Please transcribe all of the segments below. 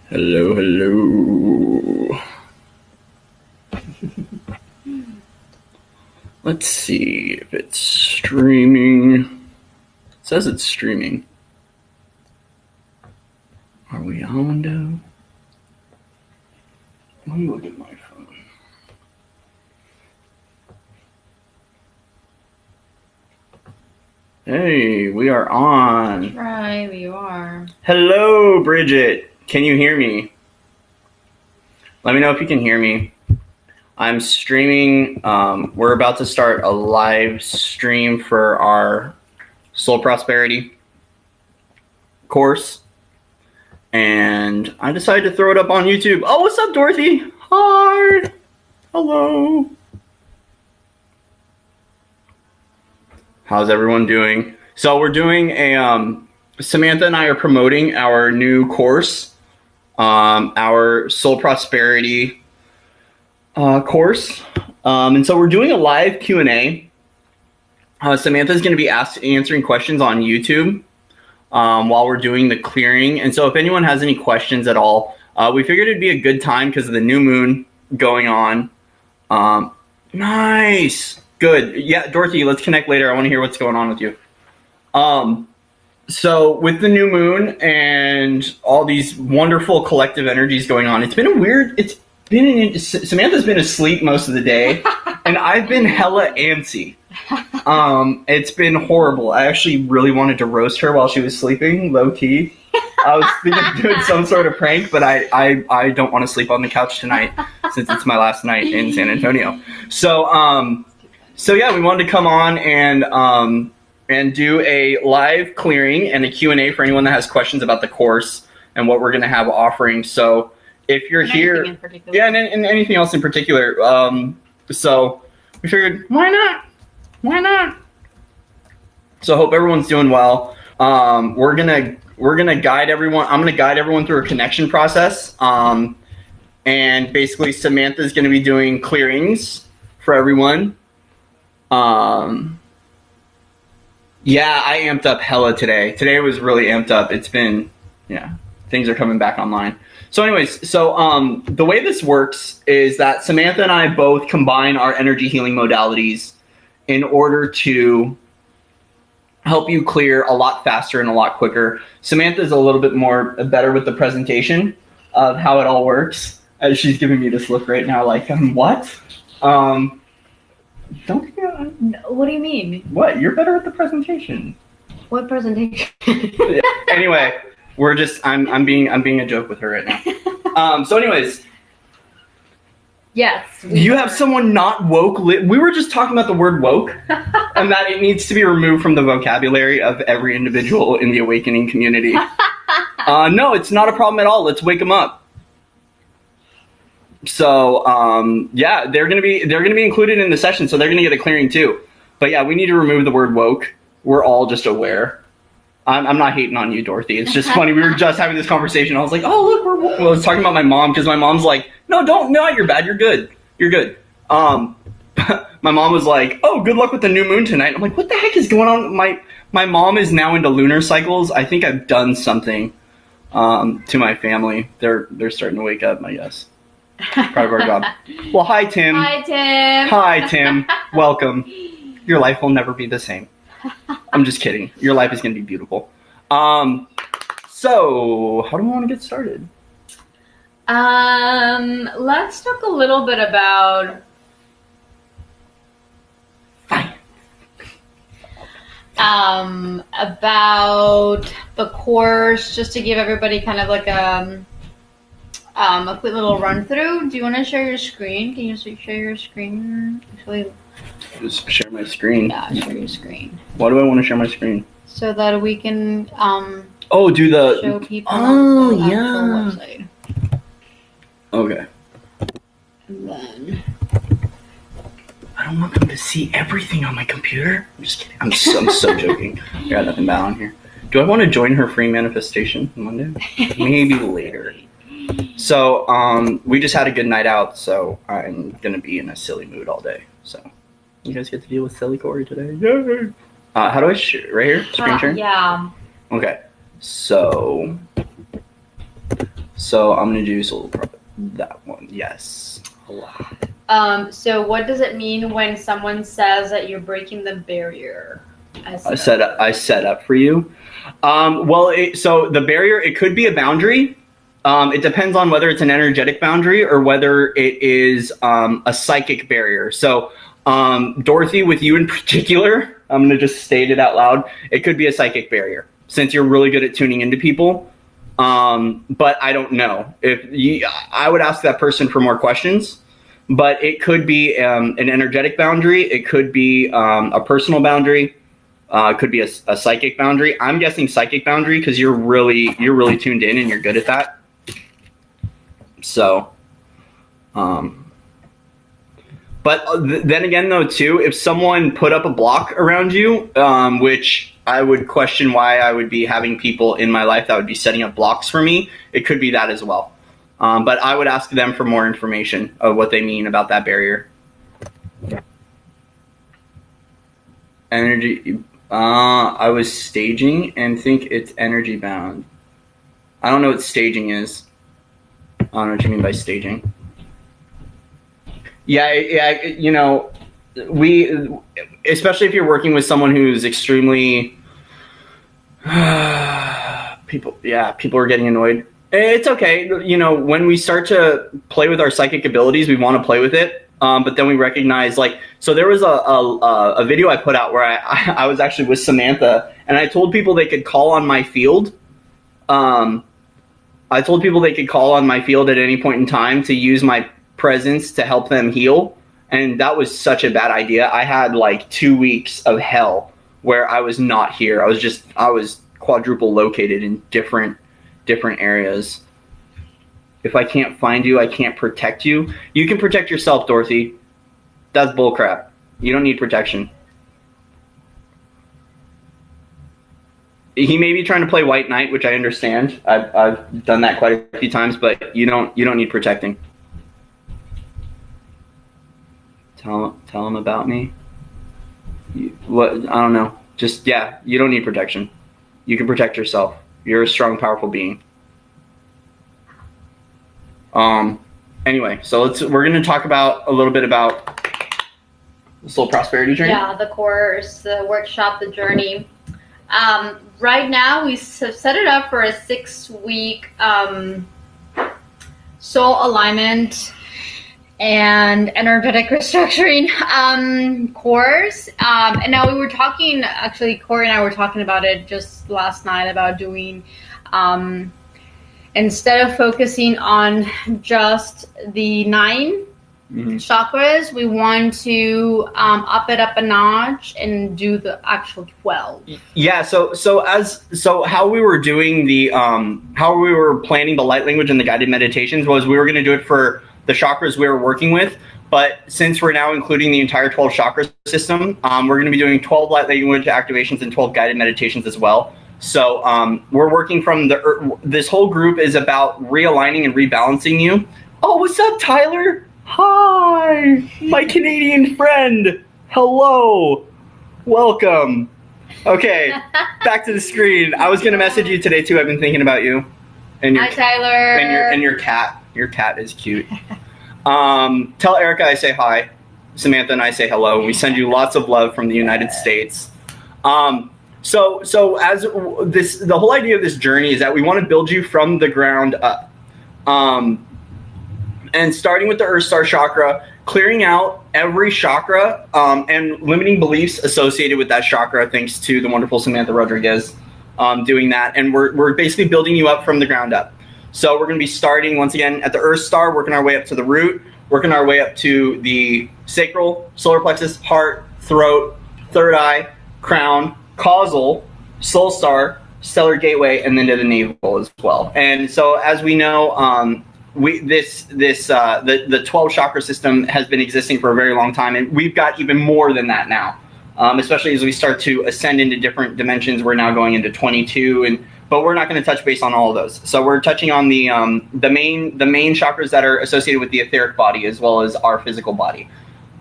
Hello, hello. Let's see if it's streaming. It says it's streaming. Are we on, though? Let me look at my phone. Hey, we are on. Right, we are. Hello, Bridget. Can you hear me? Let me know if you can hear me. I'm streaming. We're about to start a live stream for our Soul Prosperity course. And I decided to throw it up on YouTube. Oh, what's up, Dorothy? Hi. Hello. How's everyone doing? So we're doing a, Samantha and I are promoting our new course, our Soul Prosperity course. And so we're doing a live Q&A. Samantha's going to be answering questions on YouTube while we're doing the clearing. And so if anyone has any questions at all, we figured it'd be a good time because of the new moon going on. Nice. Good. Yeah, Dorothy, let's connect later. I want to hear what's going on with you. So with the new moon and all these wonderful collective energies going on, it's been Samantha's been asleep most of the day and I've been hella antsy. It's been horrible. I actually really wanted to roast her while she was sleeping, low key. I was thinking of doing some sort of prank, but I don't want to sleep on the couch tonight since it's my last night in San Antonio. So yeah, we wanted to come on and do a live clearing and a Q&A for anyone that has questions about the course and what we're going to have offering. So if you're here, and anything else in particular. So we figured, why not? So I hope everyone's doing well. We're gonna guide everyone. I'm gonna guide everyone through a connection process. And basically Samantha's gonna be doing clearings for everyone. Yeah, I amped up hella today. Today was really amped up. It's been, things are coming back online. So anyways, the way this works is that Samantha and I both combine our energy healing modalities in order to help you clear a lot faster and a lot quicker. Samantha's a little bit more better with the presentation of how it all works. As she's giving me this look right now, like, what? Don't you? What do you mean? What? You're better at the presentation. What presentation? Anyway, I'm being a joke with her right now. So anyways. Yes. You have someone not woke. We were just talking about the word woke and that it needs to be removed from the vocabulary of every individual in the awakening community. No, it's not a problem at all. Let's wake them up. So, yeah, they're going to be included in the session. So they're going to get a clearing too. But yeah, we need to remove the word woke. We're all just aware. I'm not hating on you, Dorothy. It's just funny. We were just having this conversation. I was like, oh, look, we're woke. Well, I was talking about my mom because my mom's like, no, you're bad. You're good. You're good. My mom was like, oh, good luck with the new moon tonight. I'm like, what the heck is going on? My mom is now into lunar cycles. I think I've done something to my family. They're starting to wake up, I guess. Proud of our job. Well, hi, Tim. Hi, Tim. Hi, Tim. Welcome. Your life will never be the same. I'm just kidding. Your life is going to be beautiful. So, how do we want to get started? Let's talk a little bit about the course, just to give everybody kind of like a quick little run through. Do you want to share your screen? Can you share your screen? Actually, just share my screen. Yeah, share your screen. Why do I want to share my screen? So that we can do the show people the actual website. Okay. And then I don't want them to see everything on my computer. I'm just kidding. I'm so joking. I got nothing bad on here. Do I want to join her free manifestation Monday? Maybe later. So we just had a good night out, so I'm gonna be in a silly mood all day. So you guys get to deal with silly Cory today. Yay! How do I share? Right here? Screen share? Yeah. Okay. So So I'm going to do solar prop. That one, yes. So what does it mean when someone says that you're breaking the barrier? I set up for you. So the barrier, it could be a boundary. It depends on whether it's an energetic boundary or whether it is a psychic barrier. So Dorothy, with you in particular, I'm going to just state it out loud. It could be a psychic barrier since you're really good at tuning into people. But I don't know. I would ask that person for more questions. But it could be an energetic boundary. It could be a personal boundary. It could be a psychic boundary. I'm guessing psychic boundary because you're really tuned in and you're good at that. So, but then again, though, too, if someone put up a block around you, which I would question why I would be having people in my life that would be setting up blocks for me, it could be that as well. But I would ask them for more information of what they mean about that barrier. Energy. I was staging and think it's energy bound. I don't know what staging is. I don't know what you mean by staging. Yeah, you know, especially if you're working with someone who's extremely people are getting annoyed. It's okay. You know, when we start to play with our psychic abilities, we want to play with it. But then we recognize, so there was a video I put out where I was actually with Samantha, and I told people they could call on my field. I told people they could call on my field at any point in time to use my presence to help them heal. And that was such a bad idea. I had 2 weeks of hell where I was not here. I was quadruple located in different areas. If I can't find you, I can't protect you. You can protect yourself, Dorothy. That's bullcrap. You don't need protection. He may be trying to play White Knight, which I understand. I've done that quite a few times, but you don't need protecting. Tell him about me. What? I don't know. Just you don't need protection. You can protect yourself. You're a strong, powerful being. Anyway, so we're going to talk about a little bit about the Soul Prosperity Journey. Yeah, the course, the workshop, the journey. Right now, we set it up for a 6-week soul alignment and energetic restructuring course. And now we were talking, actually, Cory and I were talking about it just last night about doing, instead of focusing on just the 9 chakras, we want to up it up a notch and do the actual 12. Yeah. So how we were doing how we were planning the light language and the guided meditations was we were going to do it for the chakras we were working with. But since we're now including the entire 12 chakra system, we're going to be doing 12 light language activations and 12 guided meditations as well. So we're working from this whole group is about realigning and rebalancing you. Oh, what's up, Tyler? Hi, my Canadian friend. Hello. Welcome. Okay, back to the screen. I was going to message you today, too. I've been thinking about you. And Hi, Tyler. And your cat. Your cat is cute. Tell Erica I say hi. Samantha and I say hello. We send you lots of love from the United States. So as the whole idea of this journey is that we want to build you from the ground up. And starting with the Earth Star chakra, clearing out every chakra and limiting beliefs associated with that chakra, thanks to the wonderful Samantha Rodriguez doing that. And we're basically building you up from the ground up. So we're going to be starting, once again, at the Earth Star, working our way up to the root, working our way up to the sacral, solar plexus, heart, throat, third eye, crown, causal, soul star, stellar gateway, and then to the navel as well. And so as we know, the 12 chakra system has been existing for a very long time, and we've got even more than that now. Especially as we start to ascend into different dimensions, we're now going into 22, but we're not going to touch base on all of those. So we're touching on the main chakras that are associated with the etheric body as well as our physical body.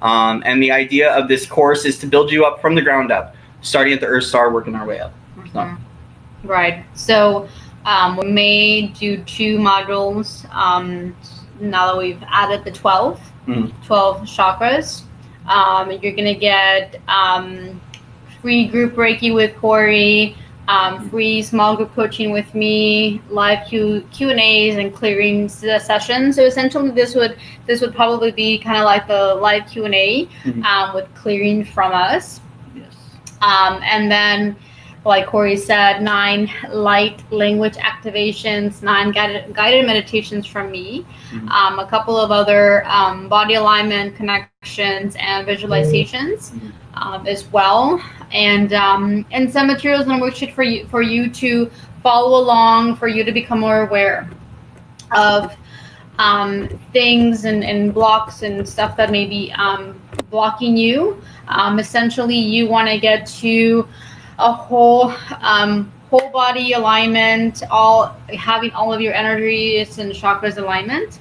And the idea of this course is to build you up from the ground up, starting at the Earth Star, working our way up. So. Right. So We may do 2 modules now that we've added the 12 chakras. You're going to get free group Reiki with Cory, free small group coaching with me, live Q&As and clearing sessions. So essentially this would probably be kind of like the live Q&A with clearing from us. Yes. And then, like Cory said, 9 light language activations, 9 guided meditations from me, a couple of other body alignment connections and visualizations as well, and some materials and a worksheet for you to follow along, for you to become more aware of things and blocks and stuff that may be blocking you. Essentially, you want to get to a whole body alignment, having all of your energies and chakras alignment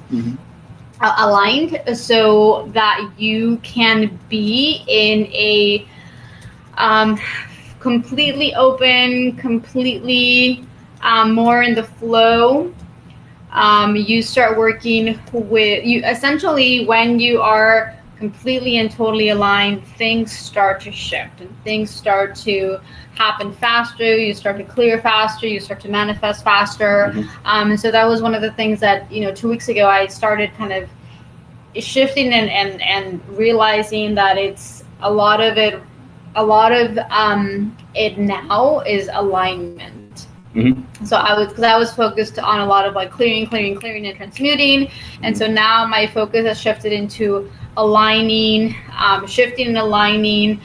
aligned, so that you can be in a completely open, completely more in the flow. You start working with you. Essentially, when you are completely and totally aligned, things start to shift and things start to happen faster. You start to clear faster. You start to manifest faster. And so that was one of the things that 2 weeks ago I started kind of shifting and realizing that it's a lot of it now is alignment. So I was focused on a lot of like clearing and transmuting, and so now my focus has shifted into aligning, shifting and aligning,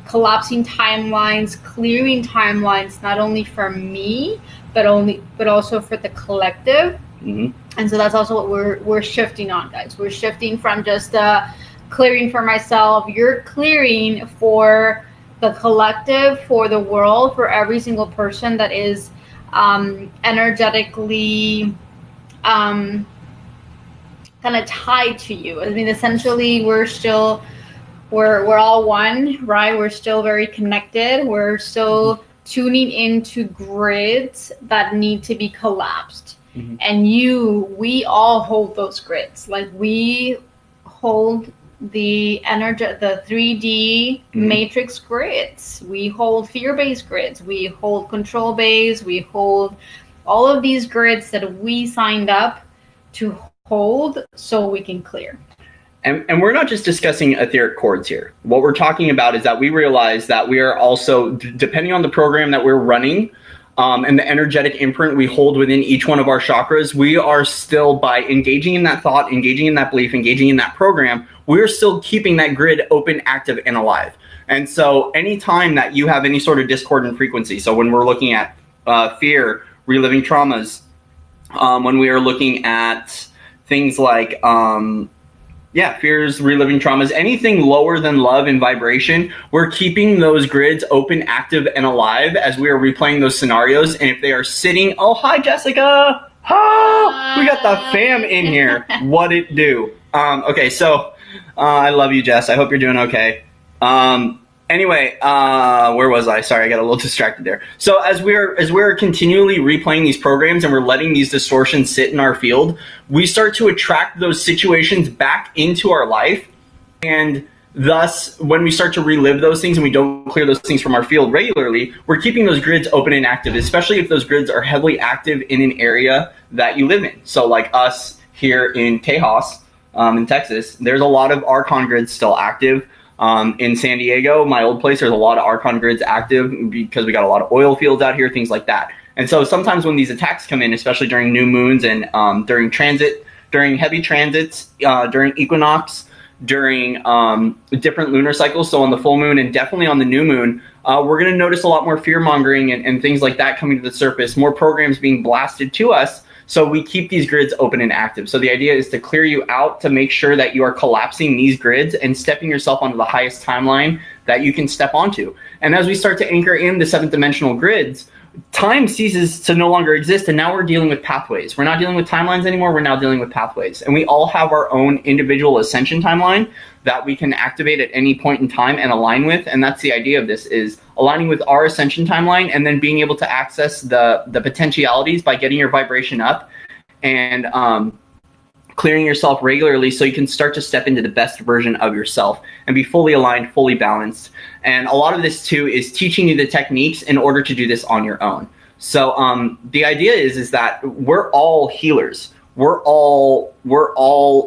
collapsing timelines, clearing timelines, not only for me but also for the collective. And so that's also what we're shifting on, guys. We're shifting from just clearing for myself. You're clearing for the collective, for the world, for every single person that is energetically kind of tied to you. I mean, essentially, we're all one, right? We're still very connected. We're still tuning into grids that need to be collapsed. And we all hold those grids. Like, we hold the 3D matrix grids. We hold fear-based grids. We hold control-based. We hold all of these grids that we signed up to hold so we can clear. And we're not just discussing etheric cords here. What we're talking about is that we realize that we are also, depending on the program that we're running, and the energetic imprint we hold within each one of our chakras, we are still, by engaging in that thought, engaging in that belief, engaging in that program, we're still keeping that grid open, active, and alive. And so anytime that you have any sort of discordant frequency, so when we're looking at fear, reliving traumas, when we are looking at things like fears, reliving traumas, anything lower than love in vibration, we're keeping those grids open, active, and alive as we are replaying those scenarios. And if they are sitting, oh, hi, Jessica. Oh, we got the fam in here. What it do? Okay, so I love you, Jess. I hope you're doing okay. Anyway, where was I? Sorry, I got a little distracted there. So as we're continually replaying these programs and we're letting these distortions sit in our field, we start to attract those situations back into our life. And thus, when we start to relive those things and we don't clear those things from our field regularly, we're keeping those grids open and active, especially if those grids are heavily active in an area that you live in. So like us here in Tejas, in Texas, there's a lot of Archon grids still active. In San Diego, my old place, there's a lot of Archon grids active because we got a lot of oil fields out here, things like that. And so sometimes when these attacks come in, especially during new moons and during heavy transits, during equinox, during different lunar cycles, so on the full moon and definitely on the new moon, we're going to notice a lot more fear-mongering and things like that coming to the surface, more programs being blasted to us. So we keep these grids open and active. So the idea is to clear you out, to make sure that you are collapsing these grids and stepping yourself onto the highest timeline that you can step onto. And as we start to anchor in the 7th dimensional grids, time ceases to no longer exist, and now we're dealing with pathways. We're not dealing with timelines anymore. We're now dealing with pathways, and we all have our own individual ascension timeline that we can activate at any point in time and align with. And that's the idea of this, is aligning with our ascension timeline and then being able to access the potentialities by getting your vibration up and clearing yourself regularly, so you can start to step into the best version of yourself and be fully aligned, fully balanced. And a lot of this too is teaching you the techniques in order to do this on your own. So the idea is that we're all healers. We're all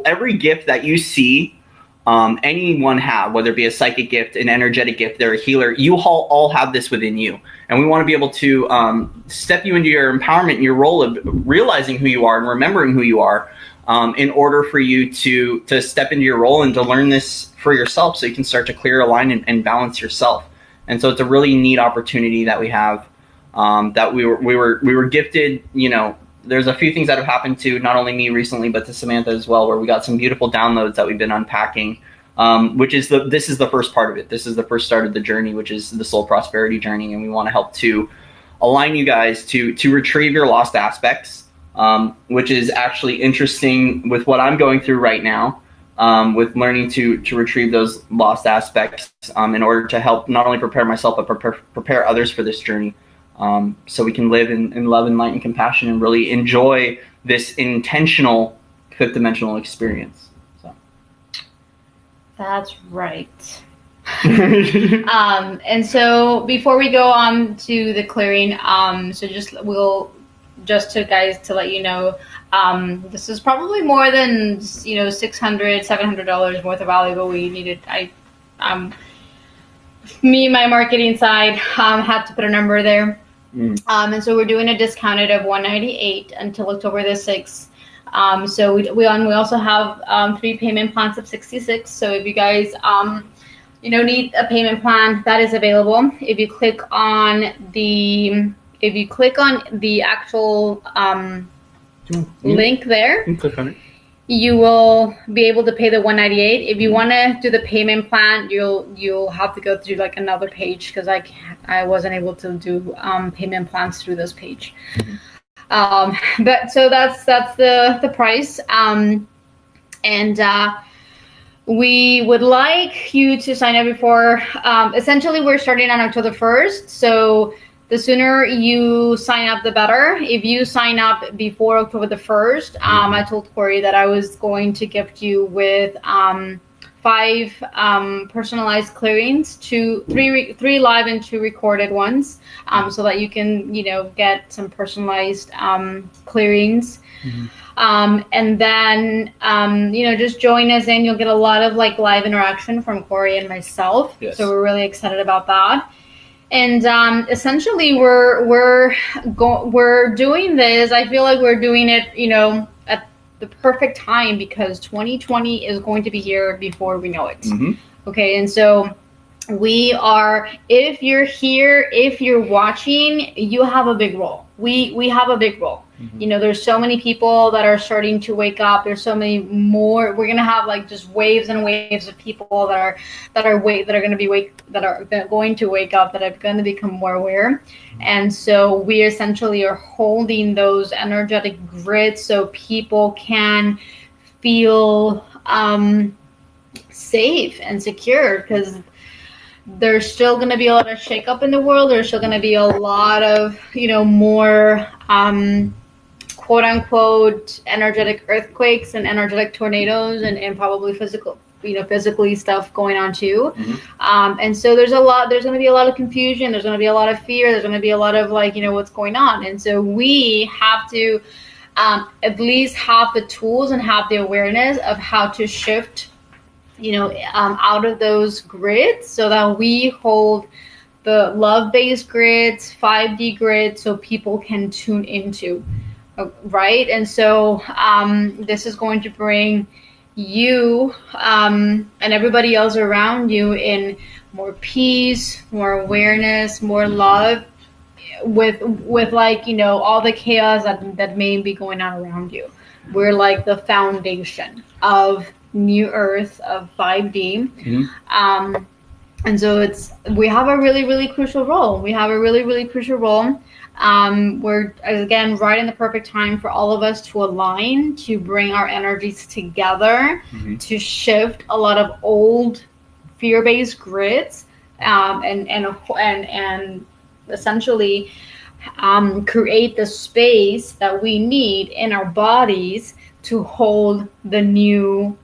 every gift that you see anyone have, whether it be a psychic gift, an energetic gift, they're a healer. You all have this within you, and we want to be able to step you into your empowerment and your role of realizing who you are and remembering who you are, in order for you to step into your role and to learn this for yourself, so you can start to clear, align, and balance yourself. And so it's a really neat opportunity that we have, that we were gifted. You know, there's a few things that have happened to not only me recently, but to Samantha as well, where we got some beautiful downloads that we've been unpacking, this is the first part of it. This is the first start of the journey, which is the soul prosperity journey. And we want to help to align you guys to retrieve your lost aspects, which is actually interesting with what I'm going through right now, with learning to retrieve those lost aspects, in order to help not only prepare myself, but prepare others for this journey. So we can live in love and light and compassion and really enjoy this intentional fifth dimensional experience. So that's right. And so before we go on to the clearing, so just to let you know, this is probably more than, $600, $700 worth of value, but we needed, my marketing side, had to put a number there. And so we're doing a discounted of $198 until October the 6th. So we also have 3 payment plans of $66. So if you guys need a payment plan, that is available. If you click on the actual link there, you click on it, you will be able to pay the $198. If you want to do the payment plan, you'll have to go through like another page, because I wasn't able to do payment plans through this page. But so that's the price. And we would like you to sign up before. Essentially, we're starting on October 1st, so the sooner you sign up, the better. If you sign up before October the 1st, I told Cory that I was going to gift you with 5 personalized clearings, 3 live and 2 recorded ones, so that you can, get some personalized clearings. And then, just join us in. You'll get a lot of live interaction from Cory and myself. Yes. So we're really excited about that. And essentially, we're doing this. I feel like we're doing it, at the perfect time, because 2020 is going to be here before we know it. Mm-hmm. Okay, and so we are. If you're here, if you're watching, you have a big role. We have a big role. Mm-hmm. There's so many people that are starting to wake up. There's so many more. We're gonna have just waves and waves of people that are going to wake up, that are going to become more aware. Mm-hmm. And so we essentially are holding those energetic grids so people can feel safe and secure, because there's still going to be a lot of shakeup in the world. There's still going to be a lot of, more quote unquote energetic earthquakes and energetic tornadoes and probably physically stuff going on too. Mm-hmm. And so there's going to be a lot of confusion. There's going to be a lot of fear. There's going to be a lot of what's going on. And so we have to at least have the tools and have the awareness of how to shift out of those grids, so that we hold the love-based grids, 5D grids, so people can tune into, right? And so this is going to bring you and everybody else around you in more peace, more awareness, more love, with all the chaos that may be going on around you. We're like the foundation of New Earth, of 5D. Mm-hmm. And so we have a really, really crucial role. We're, again, right in the perfect time for all of us to align, to bring our energies together, to shift a lot of old fear-based grids, and essentially create the space that we need in our bodies to hold the new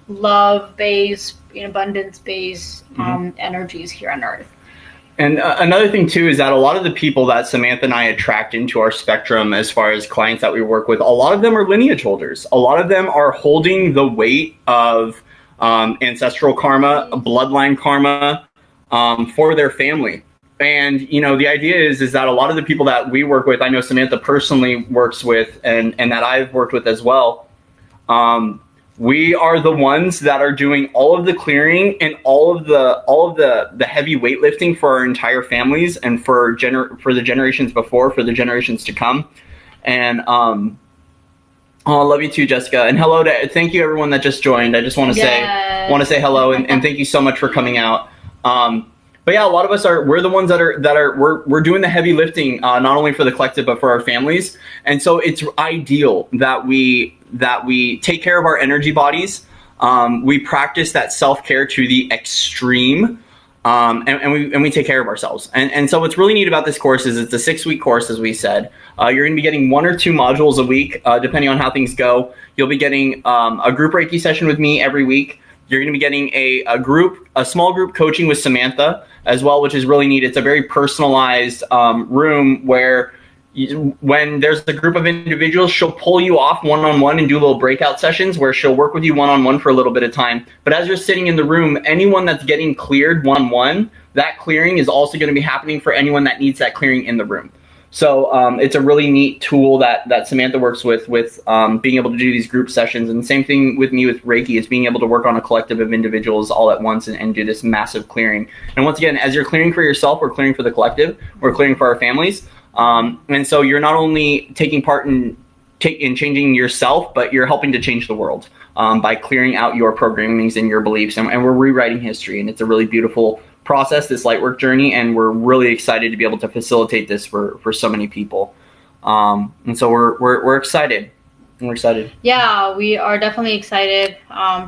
love-based, abundance-based energies here on Earth. And another thing, too, is that a lot of the people that Samantha and I attract into our spectrum as far as clients that we work with, a lot of them are lineage holders. A lot of them are holding the weight of ancestral karma, bloodline karma for their family. And, the idea is that a lot of the people that we work with, I know Samantha personally works with and that I've worked with as well, we are the ones that are doing all of the clearing and all of the heavy weightlifting for our entire families and for the generations before, for the generations to come. And I love you too, Jessica. And thank you everyone that just joined. I just want to say hello and thank you so much for coming out. But yeah, a lot of us we're the ones that we're doing the heavy lifting, not only for the collective, but for our families. And so it's ideal that we take care of our energy bodies. We practice that self-care to the extreme, and we take care of ourselves. And so what's really neat about this course is it's a 6-week course, as we said. You're going to be getting 1 or 2 modules a week, depending on how things go. You'll be getting a group Reiki session with me every week. You're going to be getting a small group coaching with Samantha as well, which is really neat. It's a very personalized room where when there's a group of individuals, she'll pull you off one-on-one and do little breakout sessions where she'll work with you one-on-one for a little bit of time. But as you're sitting in the room, anyone that's getting cleared one-on-one, that clearing is also going to be happening for anyone that needs that clearing in the room. So it's a really neat tool that Samantha works with being able to do these group sessions. And the same thing with me with Reiki is being able to work on a collective of individuals all at once and do this massive clearing. And once again, as you're clearing for yourself, we're clearing for the collective, we're clearing for our families. And so you're not only taking part in changing yourself, but you're helping to change the world by clearing out your programmings and your beliefs. And we're rewriting history. And it's a really beautiful process, this Lightwork journey, and we're really excited to be able to facilitate this for so many people. And so we're excited. We're excited. Yeah, we are definitely excited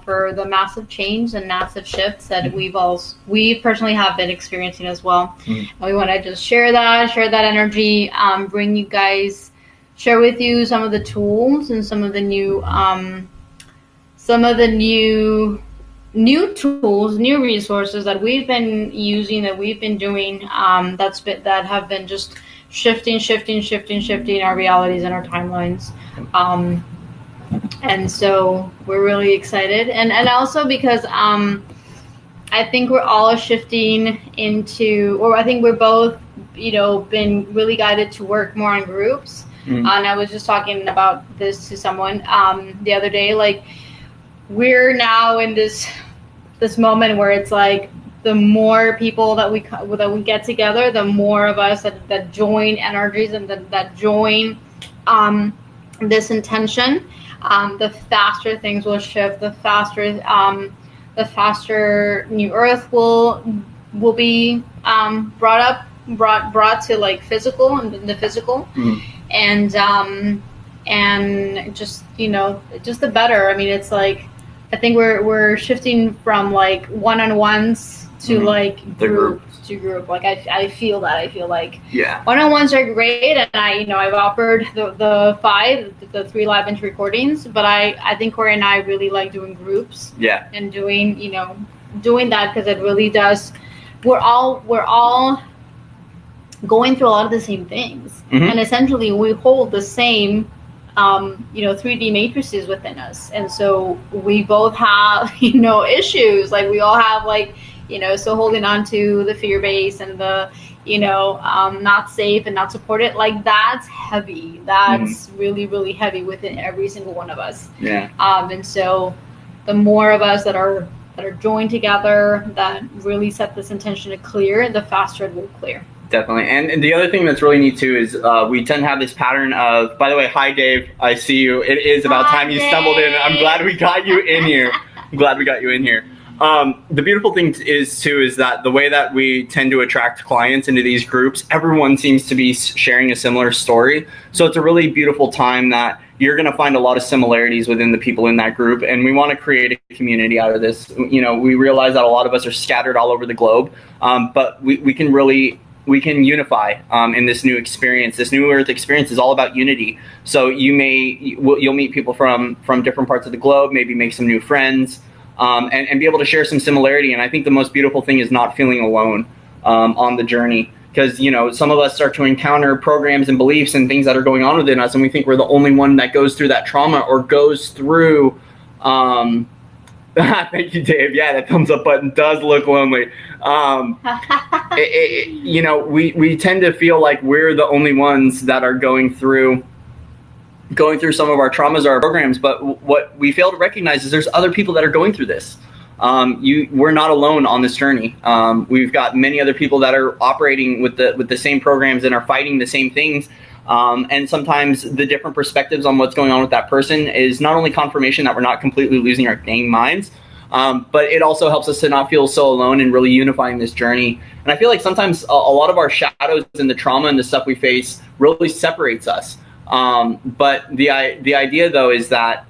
for the massive change and massive shifts that we personally have been experiencing as well. And we want to just share that energy, bring you guys, share with you some of the tools and some of the new tools, new resources that we've been using, that we've been doing, that have been just shifting our realities and our timelines. And so we're really excited. And also because I think we're all shifting into, or I think we're both, been really guided to work more on groups. And I was just talking about this to someone the other day, like, we're now in this moment where it's like the more people that we get together, the more of us that join energies and that join this intention, the faster things will shift. The faster New Earth will be brought to like physical and the physical, and just just the better. I mean, it's like, I think we're shifting from like one-on-ones to like group. Like I feel like one-on-ones are great, and I've offered the 3 live entry recordings, but I think Cory and I really like doing groups. Yeah. And doing that, because it really does. We're all going through a lot of the same things, and essentially we hold the same 3D matrices within us. And so we both have, issues. Like, we all have, like, so holding on to the fear base and the, not safe and not supported, like, that's heavy. That's really, really heavy within every single one of us. Yeah. And so the more of us that are joined together, that really set this intention to clear, the faster it will clear. Definitely. And the other thing that's really neat too is we tend to have this pattern of, by the way, hi Dave, I see you. It is about time you stumbled in. I'm glad we got you in here. The beautiful thing is that the way that we tend to attract clients into these groups, everyone seems to be sharing a similar story. So it's a really beautiful time that you're going to find a lot of similarities within the people in that group. And we want to create a community out of this. You know, we realize that a lot of us are scattered all over the globe, but we can unify in this new experience. This new Earth experience is all about unity. So you'll meet people from different parts of the globe, maybe make some new friends, and be able to share some similarity. And I think the most beautiful thing is not feeling alone on the journey. Because, you know, some of us start to encounter programs and beliefs and things that are going on within us, and we think we're the only one that goes through that trauma or goes through. Thank you, Dave. Yeah, that thumbs up button does look lonely. You know, we tend to feel like we're the only ones that are going through some of our traumas or our programs, but what we fail to recognize is there's other people that are going through this. We're not alone on this journey. We've got many other people that are operating with the same programs and are fighting the same things. And sometimes the different perspectives on what's going on with that person is not only confirmation that we're not completely losing our dang minds, but it also helps us to not feel so alone and really unifying this journey. And I feel like sometimes a lot of our shadows and the trauma and the stuff we face really separates us. But the idea, though, is that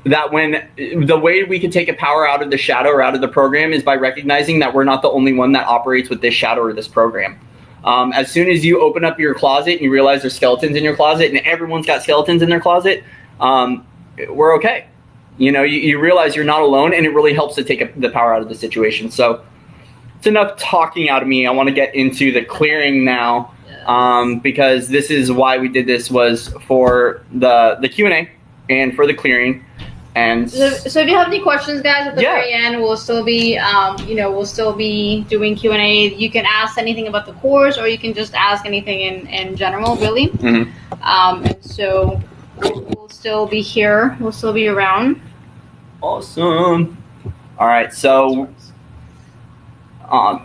that when the way we can take a power out of the shadow or out of the program is by recognizing that we're not the only one that operates with this shadow or this program. As soon as you open up your closet and you realize there's skeletons in your closet and everyone's got skeletons in their closet, we're okay. You know, you realize you're not alone, and it really helps to take the power out of the situation. So it's enough talking out of me. I want to get into the clearing now, because this is why we did this, was for the Q&A and for the clearing. And so if you have any questions, guys, at the very end, we'll still be doing Q&A. You can ask anything about the course, or you can just ask anything in general, really. Mm-hmm. And so we'll still be here. We'll still be around. Awesome. All right. So,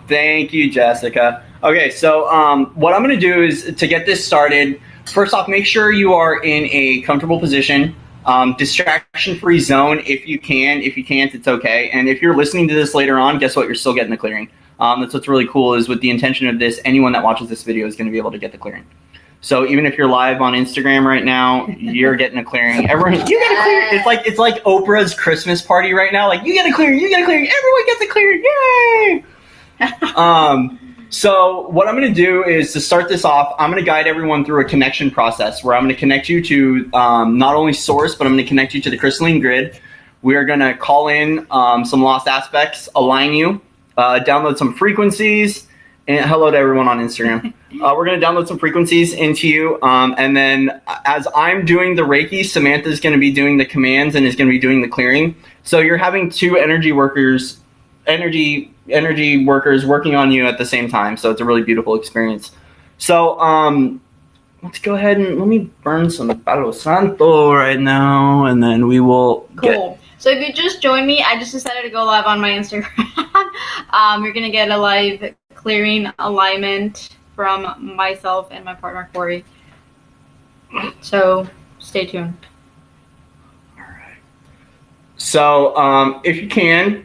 thank you, Jessica. Okay. So, what I'm going to do is, to get this started, first off, make sure you are in a comfortable position. Distraction-free zone if you can. If you can't, it's okay. And if you're listening to this later on, guess what? You're still getting the clearing. That's what's really cool, is with the intention of this, anyone that watches this video is going to be able to get the clearing. So even if you're live on Instagram right now, you're getting a clearing. Everyone, you get a clearing. It's like Oprah's Christmas party right now. Like, you get a clearing, you get a clearing, everyone gets a clearing. Yay! So what I'm going to do is, to start this off, I'm going to guide everyone through a connection process where I'm going to connect you to not only source, but I'm going to connect you to the crystalline grid. We are going to call in some lost aspects, align you, download some frequencies, and hello to everyone on Instagram. We're going to download some frequencies into you, and then as I'm doing the Reiki, Samantha is going to be doing the commands and is going to be doing the clearing. So you're having two energy workers working on you at the same time. So it's a really beautiful experience. So let's go ahead and let me burn some Palo Santo right now, and then we will Cool. So if you just joined me, I just decided to go live on my Instagram. You're going to get a live clearing alignment from myself and my partner, Cory. So stay tuned. All right. So if you can,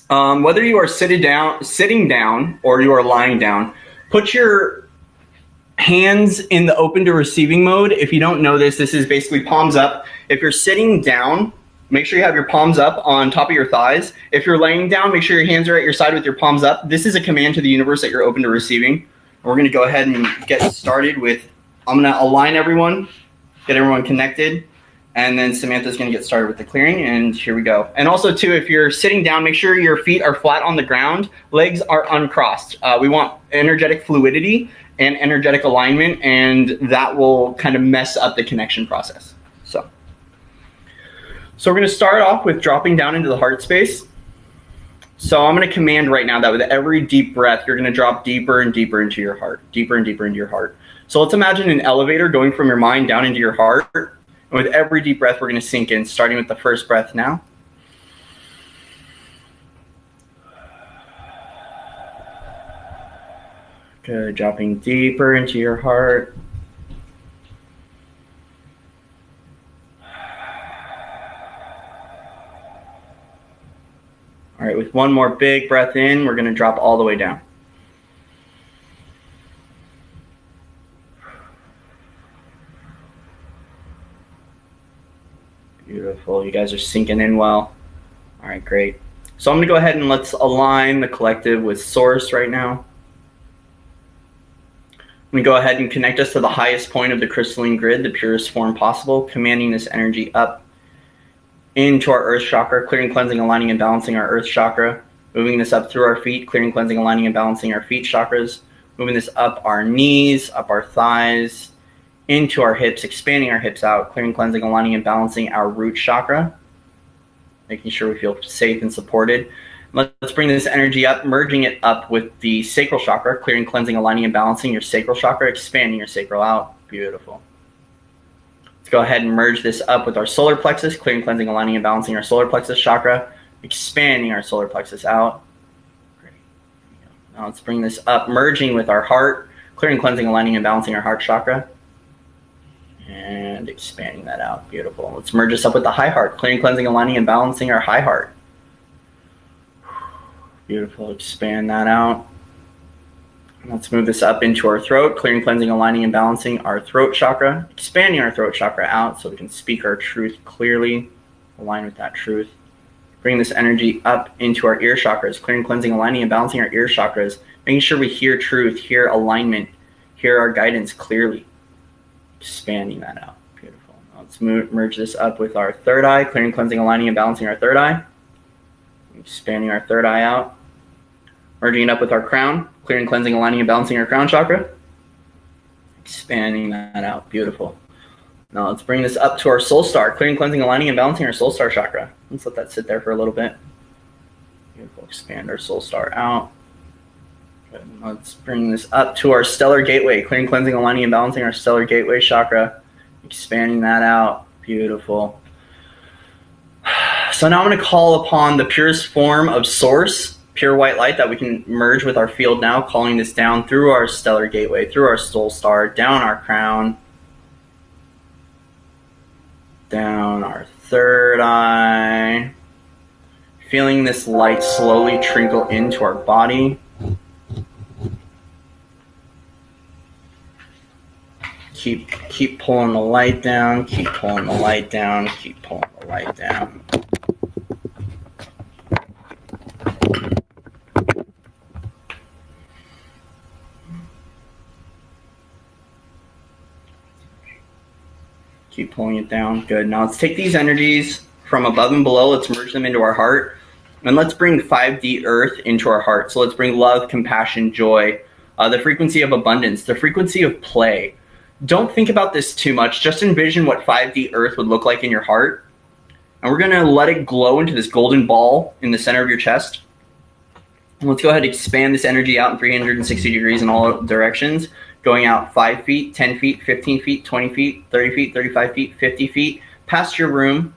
whether you are sitting down, or you are lying down, put your hands in the open to receiving mode. If you don't know this is basically palms up. If you're sitting down, make sure you have your palms up on top of your thighs. If you're laying down, make sure your hands are at your side with your palms up. This is a command to the universe that you're open to receiving. We're going to go ahead and get started with, I'm going to align everyone, get everyone connected. And then Samantha's going to get started with the clearing, and here we go. And also, too, if you're sitting down, make sure your feet are flat on the ground, legs are uncrossed. We want energetic fluidity and energetic alignment, and that will kind of mess up the connection process. So we're going to start off with dropping down into the heart space. So I'm going to command right now that with every deep breath, you're going to drop deeper and deeper into your heart, deeper and deeper into your heart. So let's imagine an elevator going from your mind down into your heart. And with every deep breath, we're going to sink in, starting with the first breath now. Good, dropping deeper into your heart. All right, with one more big breath in, we're going to drop all the way down. Beautiful. You guys are sinking in well. All right, great. So I'm going to go ahead and let's align the collective with Source right now. I'm going to go ahead and connect us to the highest point of the crystalline grid, the purest form possible, commanding this energy up into our earth chakra, clearing, cleansing, aligning, and balancing our earth chakra. Moving this up through our feet, clearing, cleansing, aligning, and balancing our feet chakras. Moving this up our knees, up our thighs, into our hips, expanding our hips out, clearing, cleansing, aligning, and balancing our root chakra. Making sure we feel safe and supported. Let's bring this energy up, merging it up with the sacral chakra, clearing, cleansing, aligning, and balancing your sacral chakra, expanding your sacral out. Beautiful. Let's go ahead and merge this up with our solar plexus, clearing, cleansing, aligning, and balancing our solar plexus chakra, expanding our solar plexus out. Great. Now let's bring this up, merging with our heart, clearing, cleansing, aligning, and balancing our heart chakra, and expanding that out. Beautiful. Let's merge this up with the high heart, clearing, cleansing, aligning, and balancing our high heart. Beautiful. Expand that out. And let's move this up into our throat, clearing, cleansing, aligning, and balancing our throat chakra, expanding our throat chakra out so we can speak our truth clearly, align with that truth. Bring this energy up into our ear chakras, clearing, cleansing, aligning, and balancing our ear chakras, making sure we hear truth, hear alignment, hear our guidance clearly, expanding that out. Beautiful. Now let's merge this up with our third eye, clearing, cleansing, aligning, and balancing our third eye, expanding our third eye out. Merging it up with our crown, clearing, cleansing, aligning, and balancing our crown chakra. Expanding that out. Beautiful. Now let's bring this up to our soul star, clearing, cleansing, aligning, and balancing our soul star chakra. Let's let that sit there for a little bit. Beautiful. Expand our soul star out. Good. Let's bring this up to our stellar gateway, clearing, cleansing, aligning, and balancing our stellar gateway chakra. Expanding that out. Beautiful. So now I'm going to call upon the purest form of Source, pure white light that we can merge with our field now, calling this down through our stellar gateway, through our soul star, down our crown, down our third eye, feeling this light slowly trickle into our body. Keep pulling the light down, keep pulling the light down, keep pulling the light down. Keep pulling it down. Good. Now let's take these energies from above and below. Let's merge them into our heart. And let's bring 5D Earth into our heart. So let's bring love, compassion, joy, the frequency of abundance, the frequency of play. Don't think about this too much. Just envision what 5D Earth would look like in your heart. And we're going to let it glow into this golden ball in the center of your chest. And let's go ahead and expand this energy out in 360 degrees in all directions. Going out 5 feet, 10 feet, 15 feet, 20 feet, 30 feet, 35 feet, 50 feet, past your room,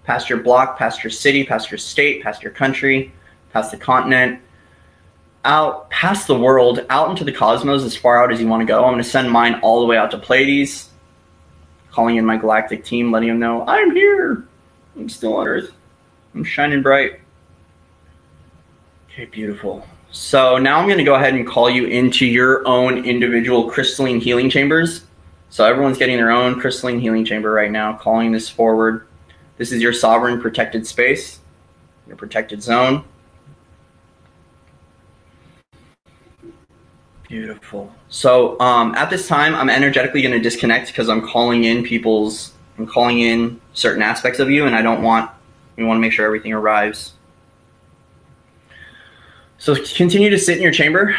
past your block, past your city, past your state, past your country, past the continent, out past the world, out into the cosmos as far out as you want to go. I'm going to send mine all the way out to Pleiades, calling in my galactic team, letting them know, I'm here. I'm still on Earth. I'm shining bright. Okay, beautiful. So now I'm going to go ahead and call you into your own individual crystalline healing chambers. So everyone's getting their own crystalline healing chamber right now, calling this forward. This is your sovereign protected space, your protected zone. Beautiful. So at this time, I'm energetically going to disconnect because I'm calling in certain aspects of you, and we want to make sure everything arrives. So continue to sit in your chamber.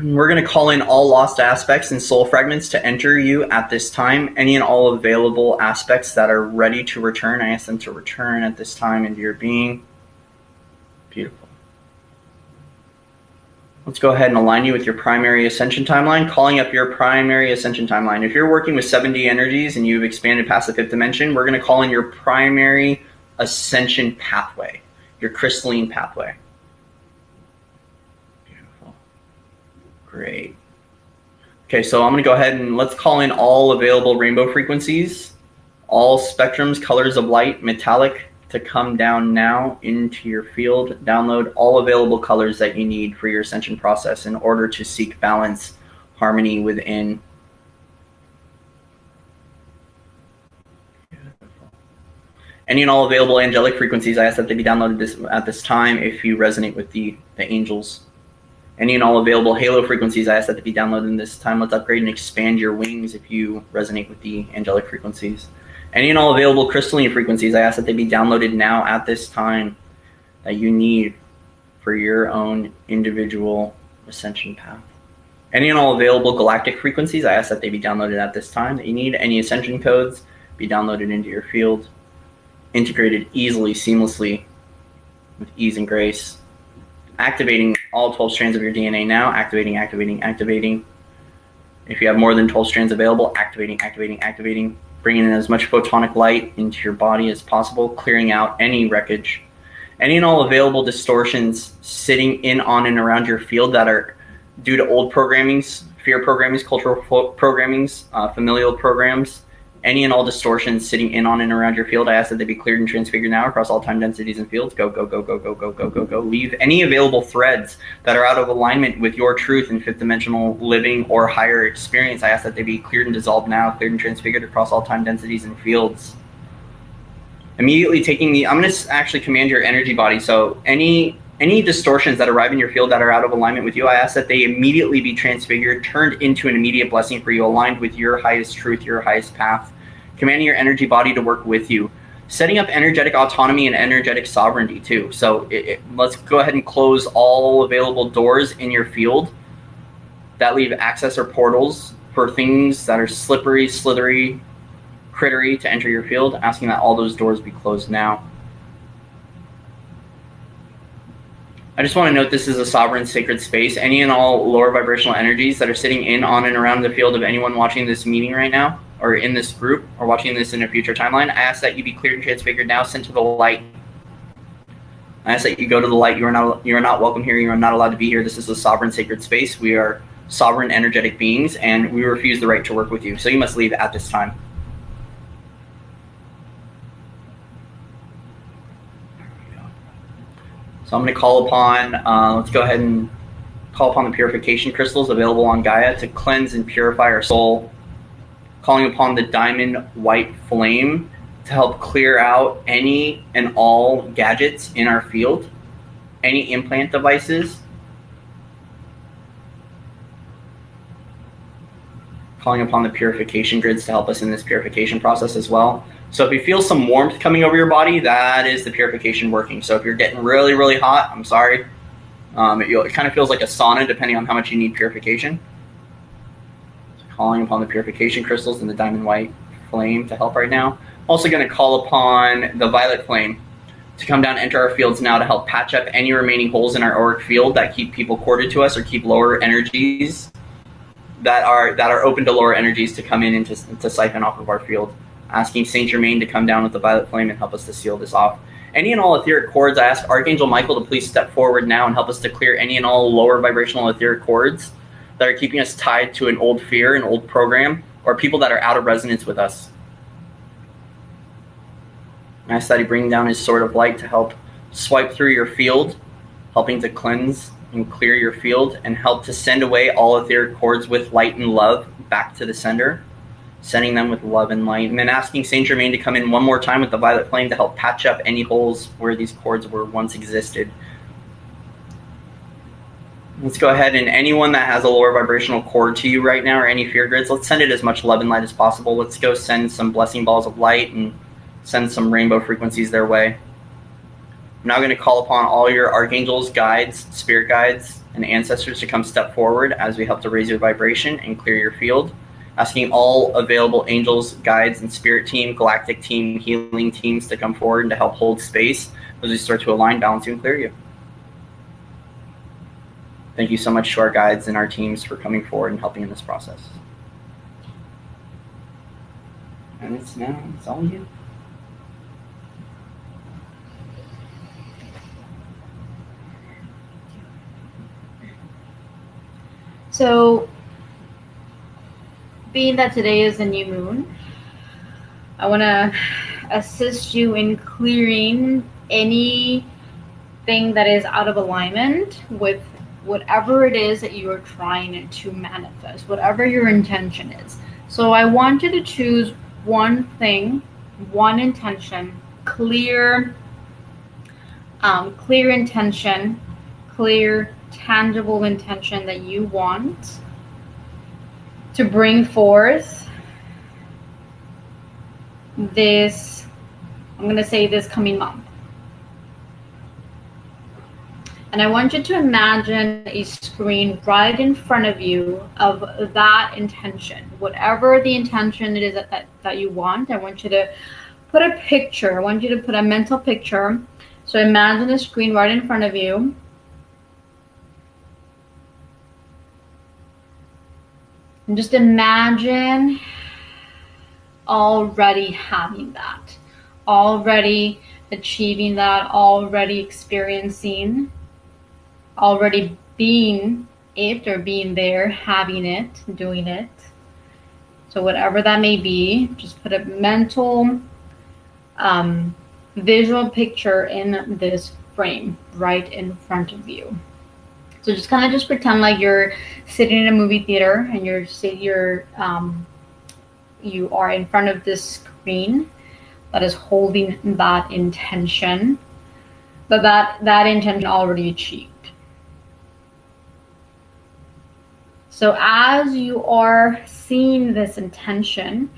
We're going to call in all lost aspects and soul fragments to enter you at this time. Any and all available aspects that are ready to return, I ask them to return at this time into your being. Beautiful. Let's go ahead and align you with your primary ascension timeline, calling up your primary ascension timeline. If you're working with 7D energies and you've expanded past the 5th dimension, we're going to call in your primary ascension pathway, your crystalline pathway. Great. Okay, so I'm going to go ahead and let's call in all available rainbow frequencies, all spectrums, colors of light, metallic to come down now into your field. Download all available colors that you need for your ascension process in order to seek balance, harmony within. Any and all available angelic frequencies, I ask that they be downloaded at this time if you resonate with the angels. Any and all available halo frequencies, I ask that they be downloaded in this time. Let's upgrade and expand your wings if you resonate with the angelic frequencies. Any and all available crystalline frequencies, I ask that they be downloaded now at this time that you need for your own individual ascension path. Any and all available galactic frequencies, I ask that they be downloaded at this time that you need. Any ascension codes be downloaded into your field, integrated easily, seamlessly, with ease and grace. Activating all 12 strands of your DNA now. Activating. If you have more than 12 strands available, activating. Bringing in as much photonic light into your body as possible, clearing out any wreckage. Any and all available distortions sitting in, on, and around your field that are due to old programmings, fear programmings, cultural programmings, familial programs. Any and all distortions sitting in, on, and around your field, I ask that they be cleared and transfigured now across all time densities and fields. Go. Leave any available threads that are out of alignment with your truth in fifth dimensional living or higher experience. I ask that they be cleared and dissolved now, cleared and transfigured across all time densities and fields. Immediately taking I'm going to actually command your energy body. So any distortions that arrive in your field that are out of alignment with you, I ask that they immediately be transfigured, turned into an immediate blessing for you, aligned with your highest truth, your highest path. Commanding your energy body to work with you. Setting up energetic autonomy and energetic sovereignty too. So let's go ahead and close all available doors in your field that leave access or portals for things that are slippery, slithery, crittery to enter your field, asking that all those doors be closed now. I just want to note this is a sovereign sacred space. Any and all lower vibrational energies that are sitting in, on, and around the field of anyone watching this meeting right now, or in this group, or watching this in a future timeline, I ask that you be cleared and transfigured now, sent to the light. I ask that you go to the light. You are not welcome here. You are not allowed to be here. This is a sovereign sacred space. We are sovereign energetic beings, and we refuse the right to work with you. So you must leave at this time. So I'm going to call upon, let's go ahead and call upon the purification crystals available on Gaia to cleanse and purify our soul. Calling upon the diamond white flame to help clear out any and all gadgets in our field, any implant devices. Calling upon the purification grids to help us in this purification process as well. So if you feel some warmth coming over your body, that is the purification working. So if you're getting really, really hot, I'm sorry. It kind of feels like a sauna depending on how much you need purification. Calling upon the purification crystals and the diamond white flame to help right now. Also going to call upon the violet flame to come down, enter our fields now to help patch up any remaining holes in our auric field that keep people corded to us or keep lower energies that are open to lower energies to come in and to siphon off of our field. Asking Saint Germain to come down with the violet flame and help us to seal this off. Any and all etheric cords, I ask Archangel Michael to please step forward now and help us to clear any and all lower vibrational etheric cords that are keeping us tied to an old fear, an old program, or people that are out of resonance with us. I ask that he bring down his sword of light to help swipe through your field, helping to cleanse and clear your field, and help to send away all etheric cords with light and love back to the sender, sending them with love and light. And then asking Saint Germain to come in one more time with the violet flame to help patch up any holes where these cords were once existed. Let's go ahead, and anyone that has a lower vibrational cord to you right now or any fear grids, let's send it as much love and light as possible. Let's go send some blessing balls of light and send some rainbow frequencies their way. I'm now going to call upon all your archangels, guides, spirit guides, and ancestors to come step forward as we help to raise your vibration and clear your field. Asking all available angels, guides, and spirit team, galactic team, healing teams to come forward and to help hold space as we start to align, balance you, and clear you. Thank you so much to our guides and our teams for coming forward and helping in this process. And it's all you. So, being that today is the new moon, I want to assist you in clearing anything that is out of alignment with whatever it is that you are trying to manifest, whatever your intention is. So I want you to choose one thing, one intention, clear, clear intention, clear, tangible intention that you want to bring forth this, I'm going to say this coming month. And I want you to imagine a screen right in front of you of that intention. Whatever the intention it is that you want, I want you to put a picture. I want you to put a mental picture. So imagine a screen right in front of you. And just imagine already having that, already achieving that, already experiencing, already being it or being there, having it, doing it. So whatever that may be, just put a mental visual picture in this frame right in front of you. So just kind of just pretend like you're sitting in a movie theater and you are in front of this screen that is holding that intention, but that intention already achieved. So as you are seeing this intention,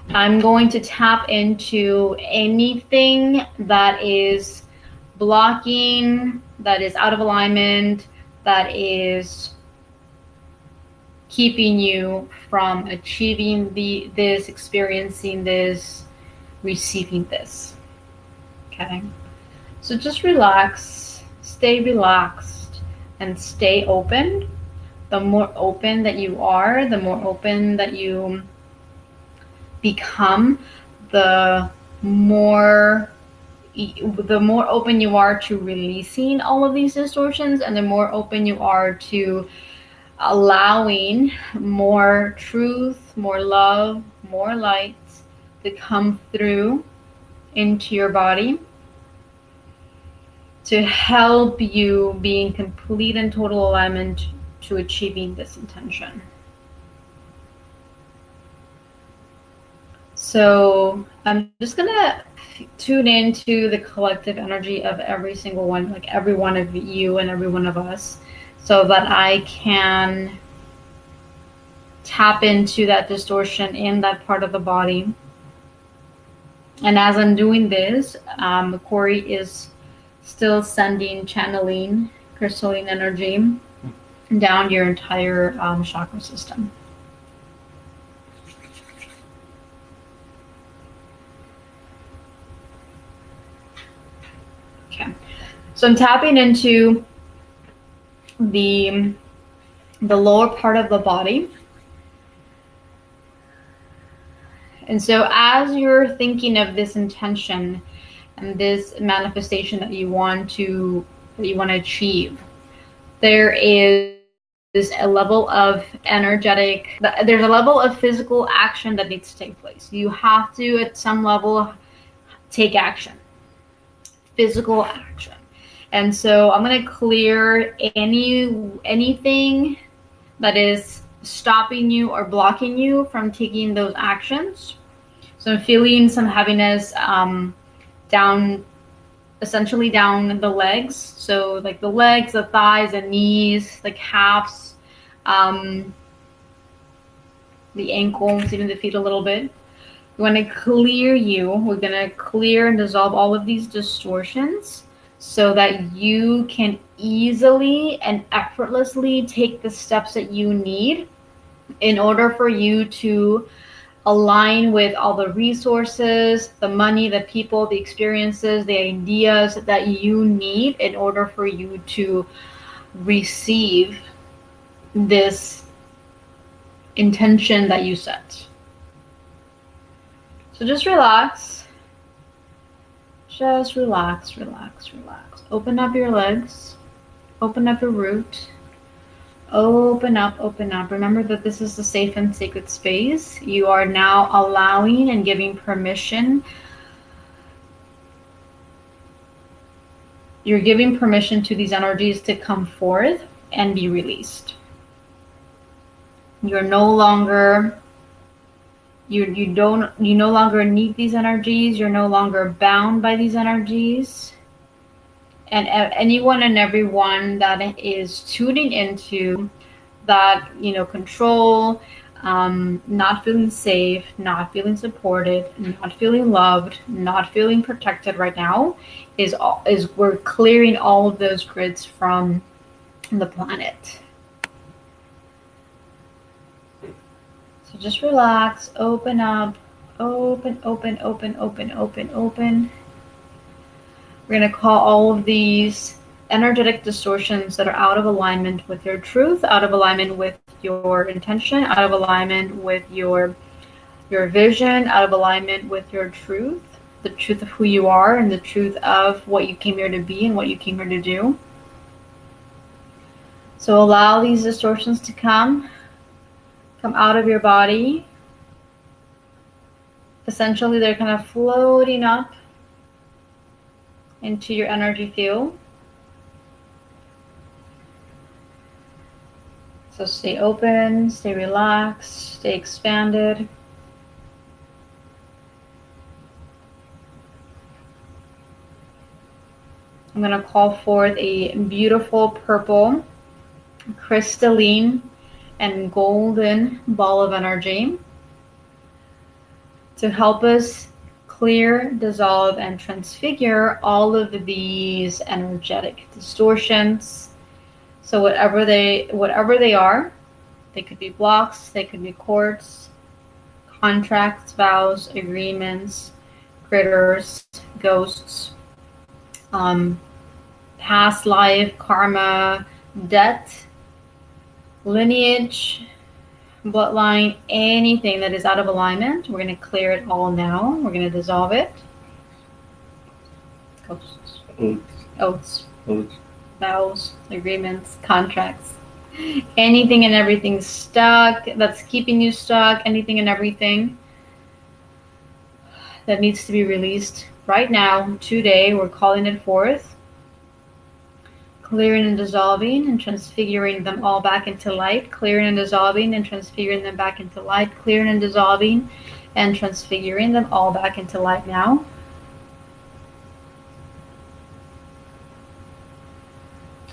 I'm going to tap into anything that is blocking, that is out of alignment, that is keeping you from achieving this, experiencing this, receiving this. Okay? So just relax, stay relaxed, and stay open. The more open that you are, the more open that you become, the more open you are to releasing all of these distortions, and the more open you are to allowing more truth, more love, more light to come through into your body to help you be in complete and total alignment to achieving this intention. So I'm just gonna tune into the collective energy of every single one, like every one of you and every one of us, so that I can tap into that distortion in that part of the body. And as I'm doing this, Cory is still sending, channeling crystalline energy down your entire chakra system. Okay, so I'm tapping into the lower part of the body. And so as you're thinking of this intention and this manifestation that you want to achieve, there is a level of there's a level of physical action that needs to take place. You have to, at some level, take action, physical action. And so I'm going to clear anything that is stopping you or blocking you from taking those actions. So I'm feeling some heaviness essentially down the legs. So like the legs, the thighs, the knees, the calves, the ankles, even the feet a little bit. We're going to clear you. We're going to clear and dissolve all of these distortions so that you can easily and effortlessly take the steps that you need in order for you to align with all the resources, the money, the people, the experiences, the ideas that you need in order for you to receive this intention that you set. So just relax. Just relax, relax, relax. Open up your legs. Open up your root. Open up, open up. Remember that this is a safe and sacred space. You are now allowing and giving permission. You're giving permission to these energies to come forth and be released. You're no longer you no longer need these energies. You're no longer bound by these energies. And anyone and everyone that is tuning into that, control, not feeling safe, not feeling supported, not feeling loved, not feeling protected right now, is we're clearing all of those grids from the planet. So just relax, open up, open, open, open, open, open, open. We're going to call all of these energetic distortions that are out of alignment with your truth, out of alignment with your intention, out of alignment with your vision, out of alignment with your truth, the truth of who you are and the truth of what you came here to be and what you came here to do. So allow these distortions to come out of your body. Essentially, they're kind of floating up into your energy field. So stay open, stay relaxed, stay expanded. I'm going to call forth a beautiful purple, crystalline, and golden ball of energy to help us clear, dissolve, and transfigure all of these energetic distortions. So whatever they are, they could be blocks, they could be cords, contracts, vows, agreements, critters, ghosts, past life, karma, debt, lineage, bloodline, anything that is out of alignment. We're going to clear it all now. We're going to dissolve it. Oaths, vows, agreements, contracts, anything and everything stuck that's keeping you stuck, anything and everything that needs to be released right now, today. We're calling it forth, clearing and dissolving and transfiguring them all back into light, clearing and dissolving and transfiguring them back into light, clearing and dissolving and transfiguring them all back into light now.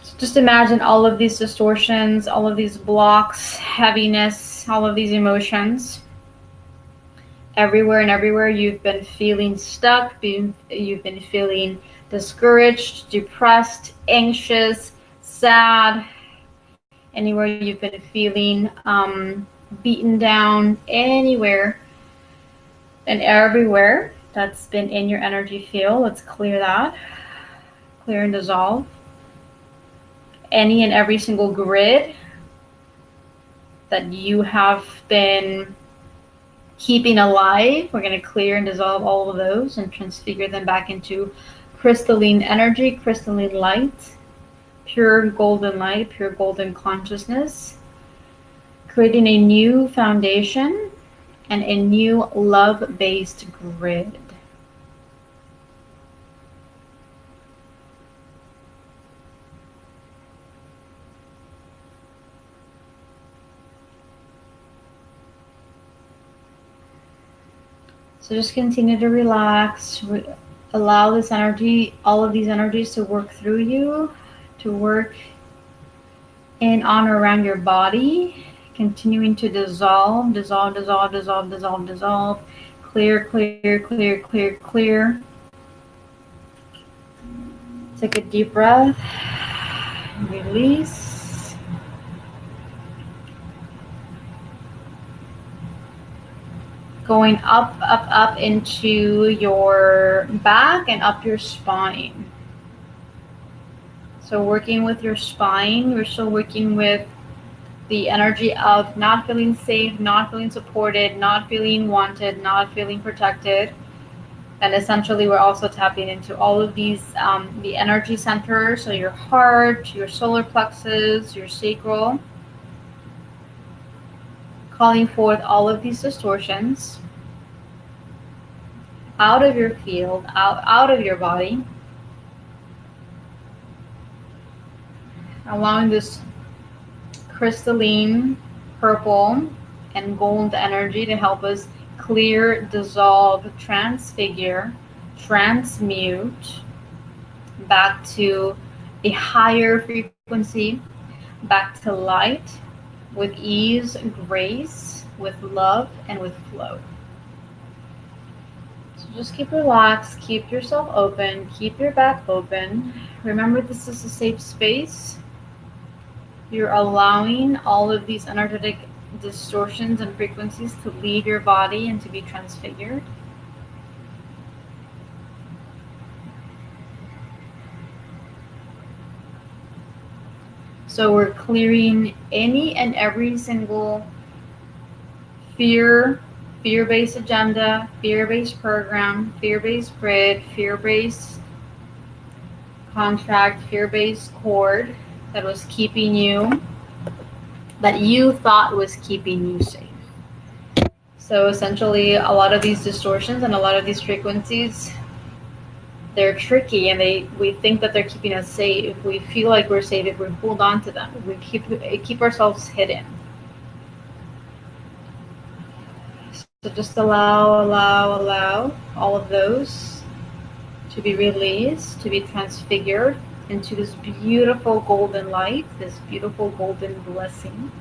So just imagine all of these distortions, all of these blocks, heaviness, all of these emotions. Everywhere and everywhere you've been feeling stuck, you've been feeling discouraged, depressed, anxious, sad, anywhere you've been feeling beaten down, anywhere and everywhere that's been in your energy field. Let's clear that. Clear and dissolve. Any and every single grid that you have been keeping alive, we're going to clear and dissolve all of those and transfigure them back into crystalline energy, crystalline light, pure golden light, pure golden consciousness, creating a new foundation and a new love-based grid. So just continue to relax. Allow this energy, all of these energies to work through you, to work in, on, or around your body, continuing to dissolve, dissolve, dissolve, dissolve, dissolve, dissolve, clear, clear, clear, clear, clear. Take a deep breath, release. Going up, up, up into your back and up your spine. So working with your spine, you're still working with the energy of not feeling safe, not feeling supported, not feeling wanted, not feeling protected. And essentially we're also tapping into all of these, the energy centers, so your heart, your solar plexus, your sacral. calling forth all of these distortions out of your field, out of your body, allowing this crystalline purple and gold energy to help us clear, dissolve, transfigure, transmute back to a higher frequency, back to light, with ease, grace, with love, and with flow. So just keep relaxed, keep yourself open, keep your back open. Remember, this is a safe space. You're allowing all of these energetic distortions and frequencies to leave your body and to be transfigured. So we're clearing any and every single fear-based agenda, fear-based program, fear-based grid, fear-based contract, fear-based cord that was keeping you, that you thought was keeping you safe. So essentially, a lot of these distortions and a lot of these frequencies, they're tricky, and we think that they're keeping us safe. If we feel like we're safe, if we hold on to them, if we keep ourselves hidden. So just allow all of those to be released, to be transfigured into this beautiful golden light, this beautiful golden blessing.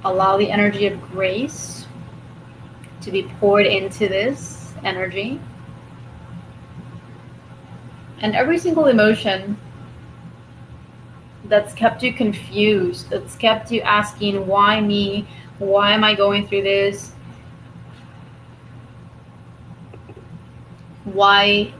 Allow the energy of grace to be poured into this energy. And every single emotion that's kept you confused, that's kept you asking, why me? Why am I going through this? Why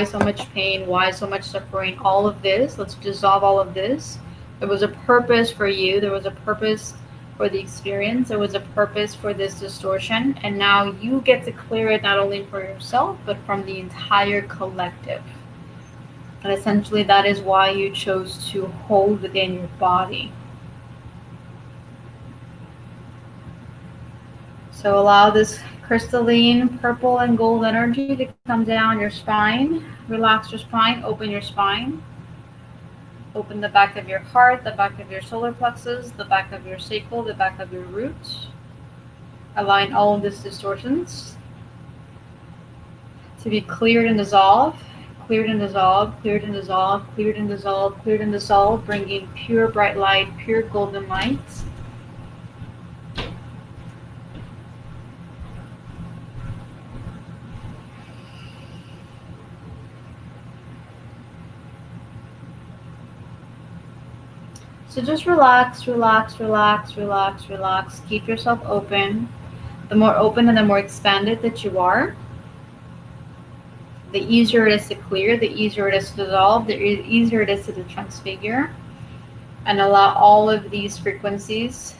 so much pain? Why so much suffering? All of this, let's dissolve all of this. There was a purpose for you. There was a purpose for the experience. There was a purpose for this distortion. And now you get to clear it not only for yourself, but from the entire collective. And essentially that is why you chose to hold it in your body. So allow this crystalline purple and gold energy to come down your spine. Relax your spine, open your spine. Open the back of your heart, the back of your solar plexus, the back of your sacral, the back of your roots. Allowing all of these distortions to be cleared and dissolved, cleared and dissolved, cleared and dissolved, cleared and dissolved, cleared and dissolved, bringing pure bright light, pure golden light. So just relax, relax, relax, relax, relax. Keep yourself open. The more open and the more expanded that you are, the easier it is to clear, the easier it is to dissolve, the easier it is to transfigure. And allow all of these frequencies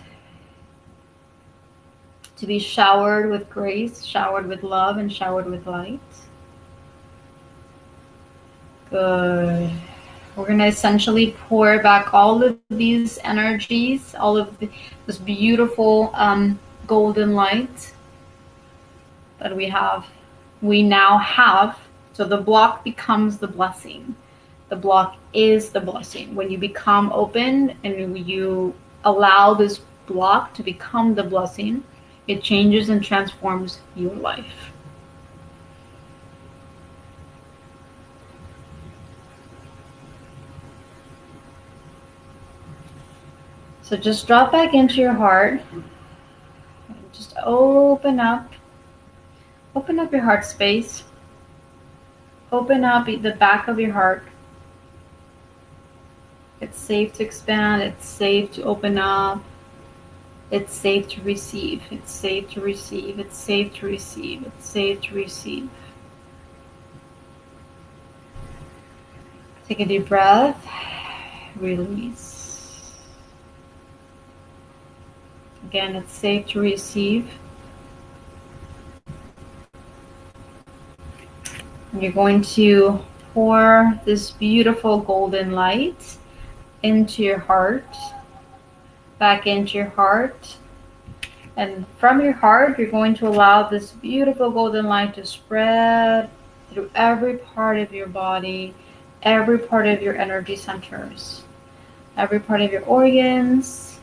to be showered with grace, showered with love, and showered with light. Good. We're going to essentially pour back all of these energies, all of this beautiful golden light that we now have. So the block becomes the blessing. The block is the blessing. When you become open and you allow this block to become the blessing, it changes and transforms your life. So just drop back into your heart. Just open up your heart space. Open up the back of your heart. It's safe to expand. It's safe to open up. It's safe to receive. It's safe to receive. It's safe to receive. It's safe to receive. Take a deep breath. Release. Again, it's safe to receive. And you're going to pour this beautiful golden light into your heart, back into your heart. And from your heart, you're going to allow this beautiful golden light to spread through every part of your body, every part of your energy centers, every part of your organs,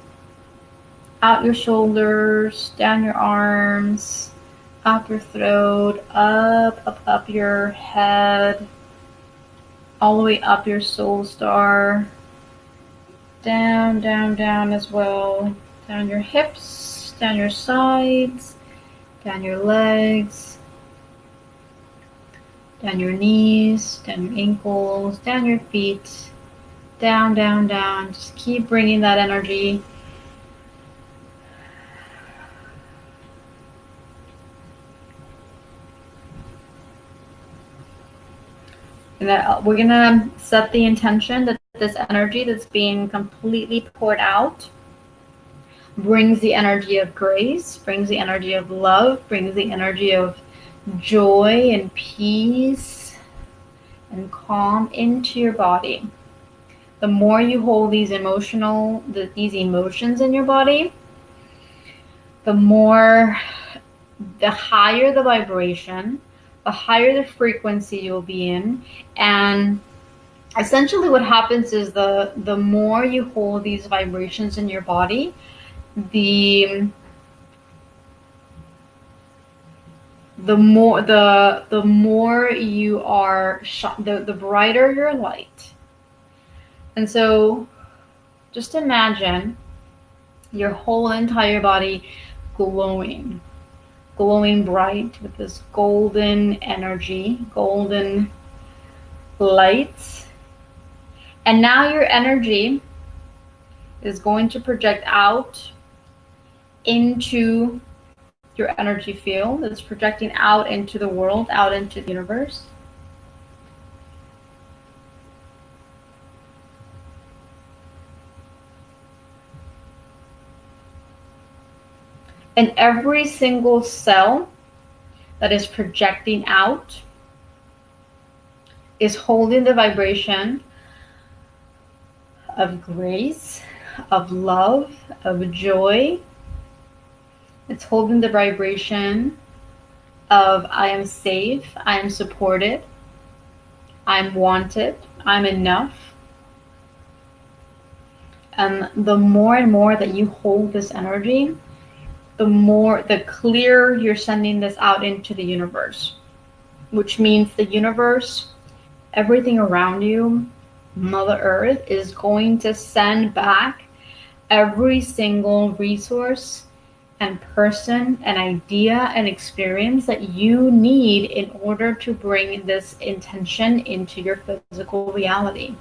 out your shoulders, down your arms, up your throat, up your head, all the way up your soul star, down as well, down your hips, down your sides, down your legs, down your knees, down your ankles, down your feet, down. Just keep bringing that energy. And we're gonna set the intention that this energy that's being completely poured out brings the energy of grace, brings the energy of love, brings the energy of joy and peace and calm into your body. The more you hold these emotions in your body, the higher the vibration, the higher the frequency you'll be in. And essentially what happens is the more you hold these vibrations in your body, the more you are the brighter your light. And so just imagine your whole entire body glowing bright with this golden energy, golden light. And now your energy is going to project out into your energy field. It's projecting out into the world, out into the universe. And every single cell that is projecting out is holding the vibration of grace, of love, of joy. It's holding the vibration of I am safe, I am supported, I'm wanted, I'm enough. And the more and more that you hold this energy, the clearer you're sending this out into the universe, which means the universe, everything around you, Mother Earth, is going to send back every single resource and person and idea and experience that you need in order to bring this intention into your physical reality.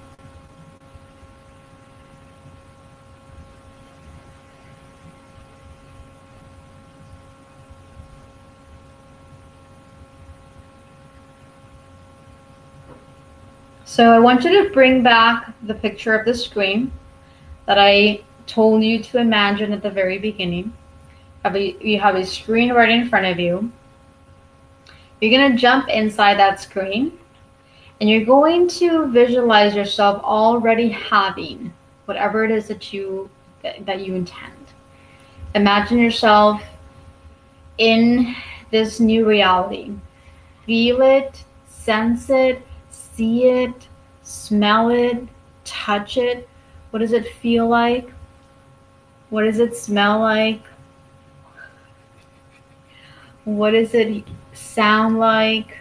So I want you to bring back the picture of the screen that I told you to imagine at the very beginning. You have a screen right in front of you. You're going to jump inside that screen, and you're going to visualize yourself already having whatever it is that you intend. Imagine yourself in this new reality. Feel it, sense it, see it, smell it, touch it. What does it feel like? What does it smell like? What does it sound like?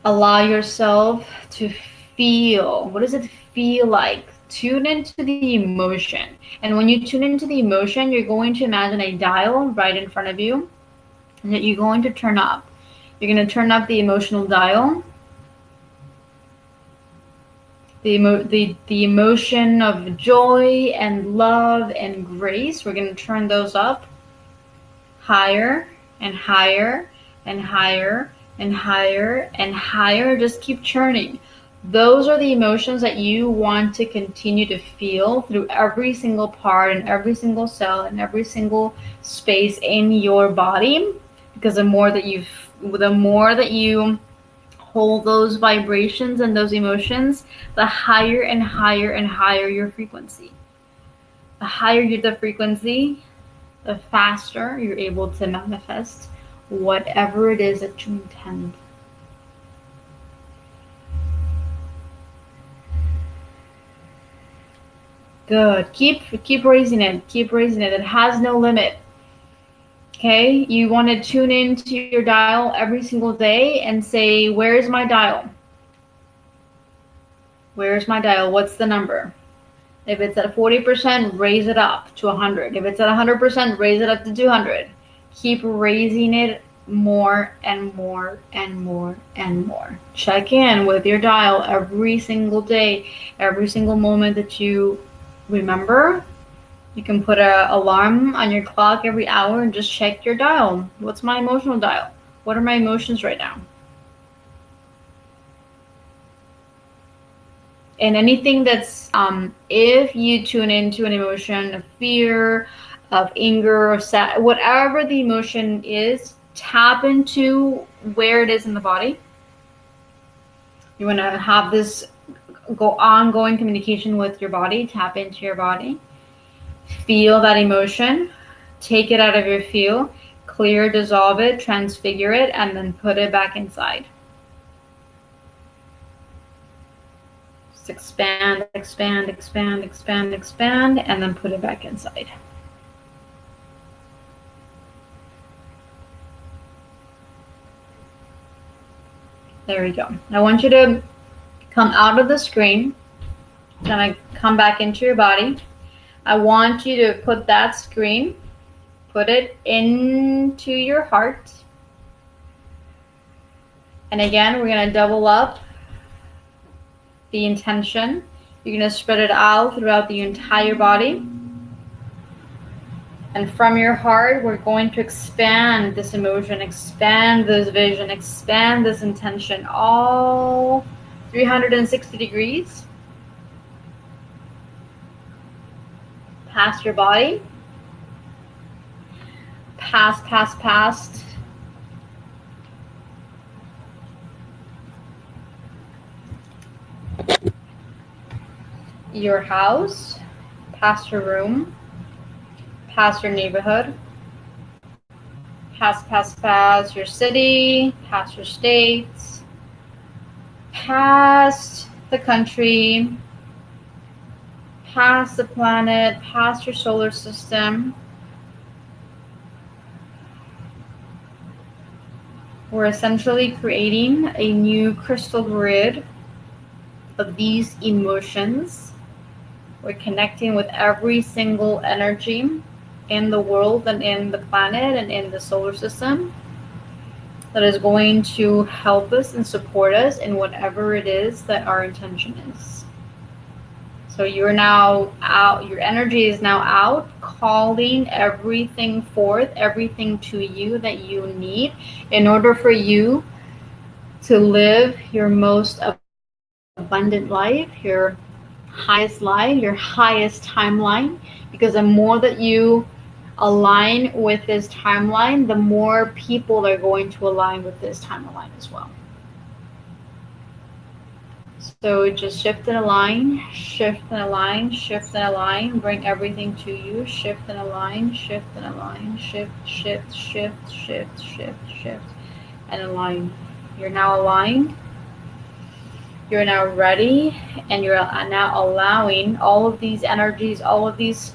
Allow yourself to feel. What does it feel like? Tune into the emotion. And when you tune into the emotion, you're going to imagine a dial right in front of you that you're going to turn up. You're going to turn up the emotional dial. The emotion of joy and love and grace, we're going to turn those up higher and higher and higher and higher and higher. Just keep churning. Those are the emotions that you want to continue to feel through every single part and every single cell and every single space in your body, because the more that you hold those vibrations and those emotions, the higher and higher and higher your frequency. The higher the frequency, the faster you're able to manifest whatever it is that you intend. Good. Keep raising it. Keep raising it. It has no limit. Okay? You want to tune into your dial every single day and say, where's my dial? Where's my dial? What's the number? If it's at 40%, raise it up to 100. If it's at 100%, raise it up to 200. Keep raising it more and more and more and more. Check in with your dial every single day, every single moment that you remember. You can put an alarm on your clock every hour and just check your dial. What's my emotional dial? What are my emotions right now? And anything that's, if you tune into an emotion of fear, of anger, or sad, whatever the emotion is, tap into where it is in the body. You want to have this ongoing communication with your body. Tap into your body. Feel that emotion. Take it out of your field. Clear, dissolve it, transfigure it, and then put it back inside. Just expand, expand, expand, expand, expand, and then put it back inside. There we go. I want you to come out of the screen. Gonna come back into your body. I want you to put that screen, put it into your heart. And again, we're gonna double up the intention. You're gonna spread it out throughout the entire body. And from your heart, we're going to expand this emotion, expand this vision, expand this intention, all 360 degrees past your body, past your house, past your room, past your neighborhood, past your city, past your states, past the country, past the planet, past your solar system. We're essentially creating a new crystal grid of these emotions. We're connecting with every single energy in the world and in the planet and in the solar system that is going to help us and support us in whatever it is that our intention is. So you're now out, your energy is now out, calling everything forth, everything to you that you need in order for you to live your most abundant life, your highest life, your highest timeline. Because the more that you align with this timeline, the more people are going to align with this timeline as well. So just shift and align, shift and align, shift and align, bring everything to you, shift and align, shift and align, shift, shift, shift, shift, shift, shift, and align. You're now aligned, you're now ready, and you're now allowing all of these energies, all of these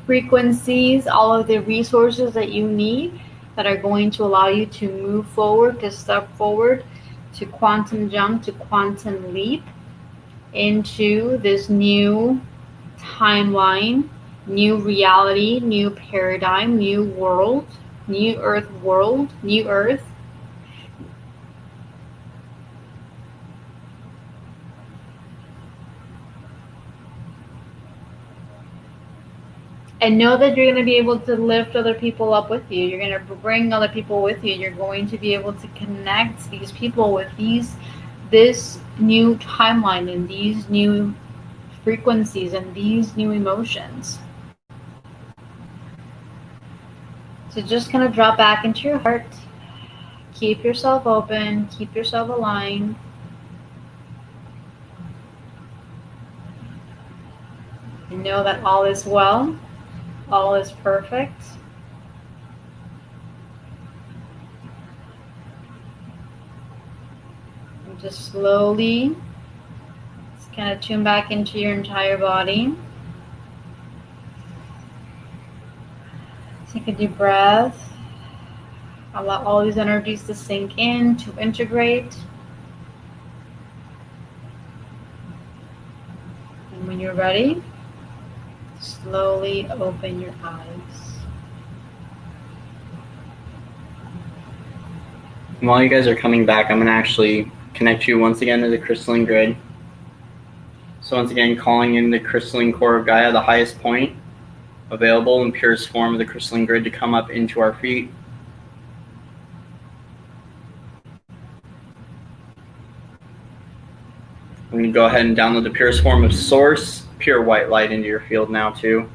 frequencies, all of the resources that you need that are going to allow you to move forward, to step forward, to quantum jump, to quantum leap into this new timeline, new reality, new paradigm, new world, new earth world, new earth. And know that you're going to be able to lift other people up with you. You're going to bring other people with you. You're going to be able to connect these people with this new timeline and these new frequencies and these new emotions. So just kind of drop back into your heart. Keep yourself open. Keep yourself aligned. And know that all is well. All is perfect. And just slowly just kind of tune back into your entire body. Take a deep breath. Allow all these energies to sink in, to integrate. And when you're ready, slowly open your eyes. While you guys are coming back, I'm going to actually connect you once again to the crystalline grid. So once again, calling in the crystalline core of Gaia, the highest point available in purest form of the crystalline grid, to come up into our feet. I'm going to go ahead and download the purest form of source, pure white light, into your field now too.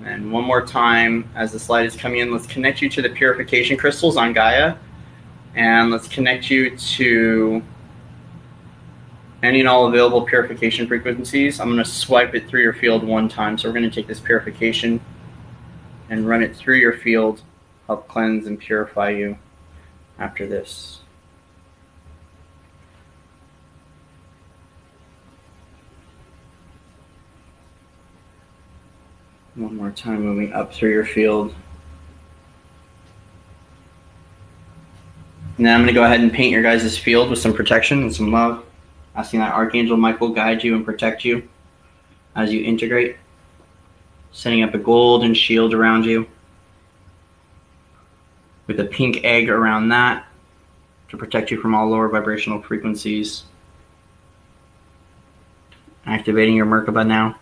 And one more time, as this light is coming in, let's connect you to the purification crystals on Gaia. And let's connect you to any and all available purification frequencies. I'm going to swipe it through your field one time. So we're going to take this purification and run it through your field, help cleanse and purify you after this. One more time, moving up through your field. Now I'm going to go ahead and paint your guys' field with some protection and some love, asking that Archangel Michael guide you and protect you as you integrate, setting up a golden shield around you with a pink egg around that to protect you from all lower vibrational frequencies. Activating your Merkaba now.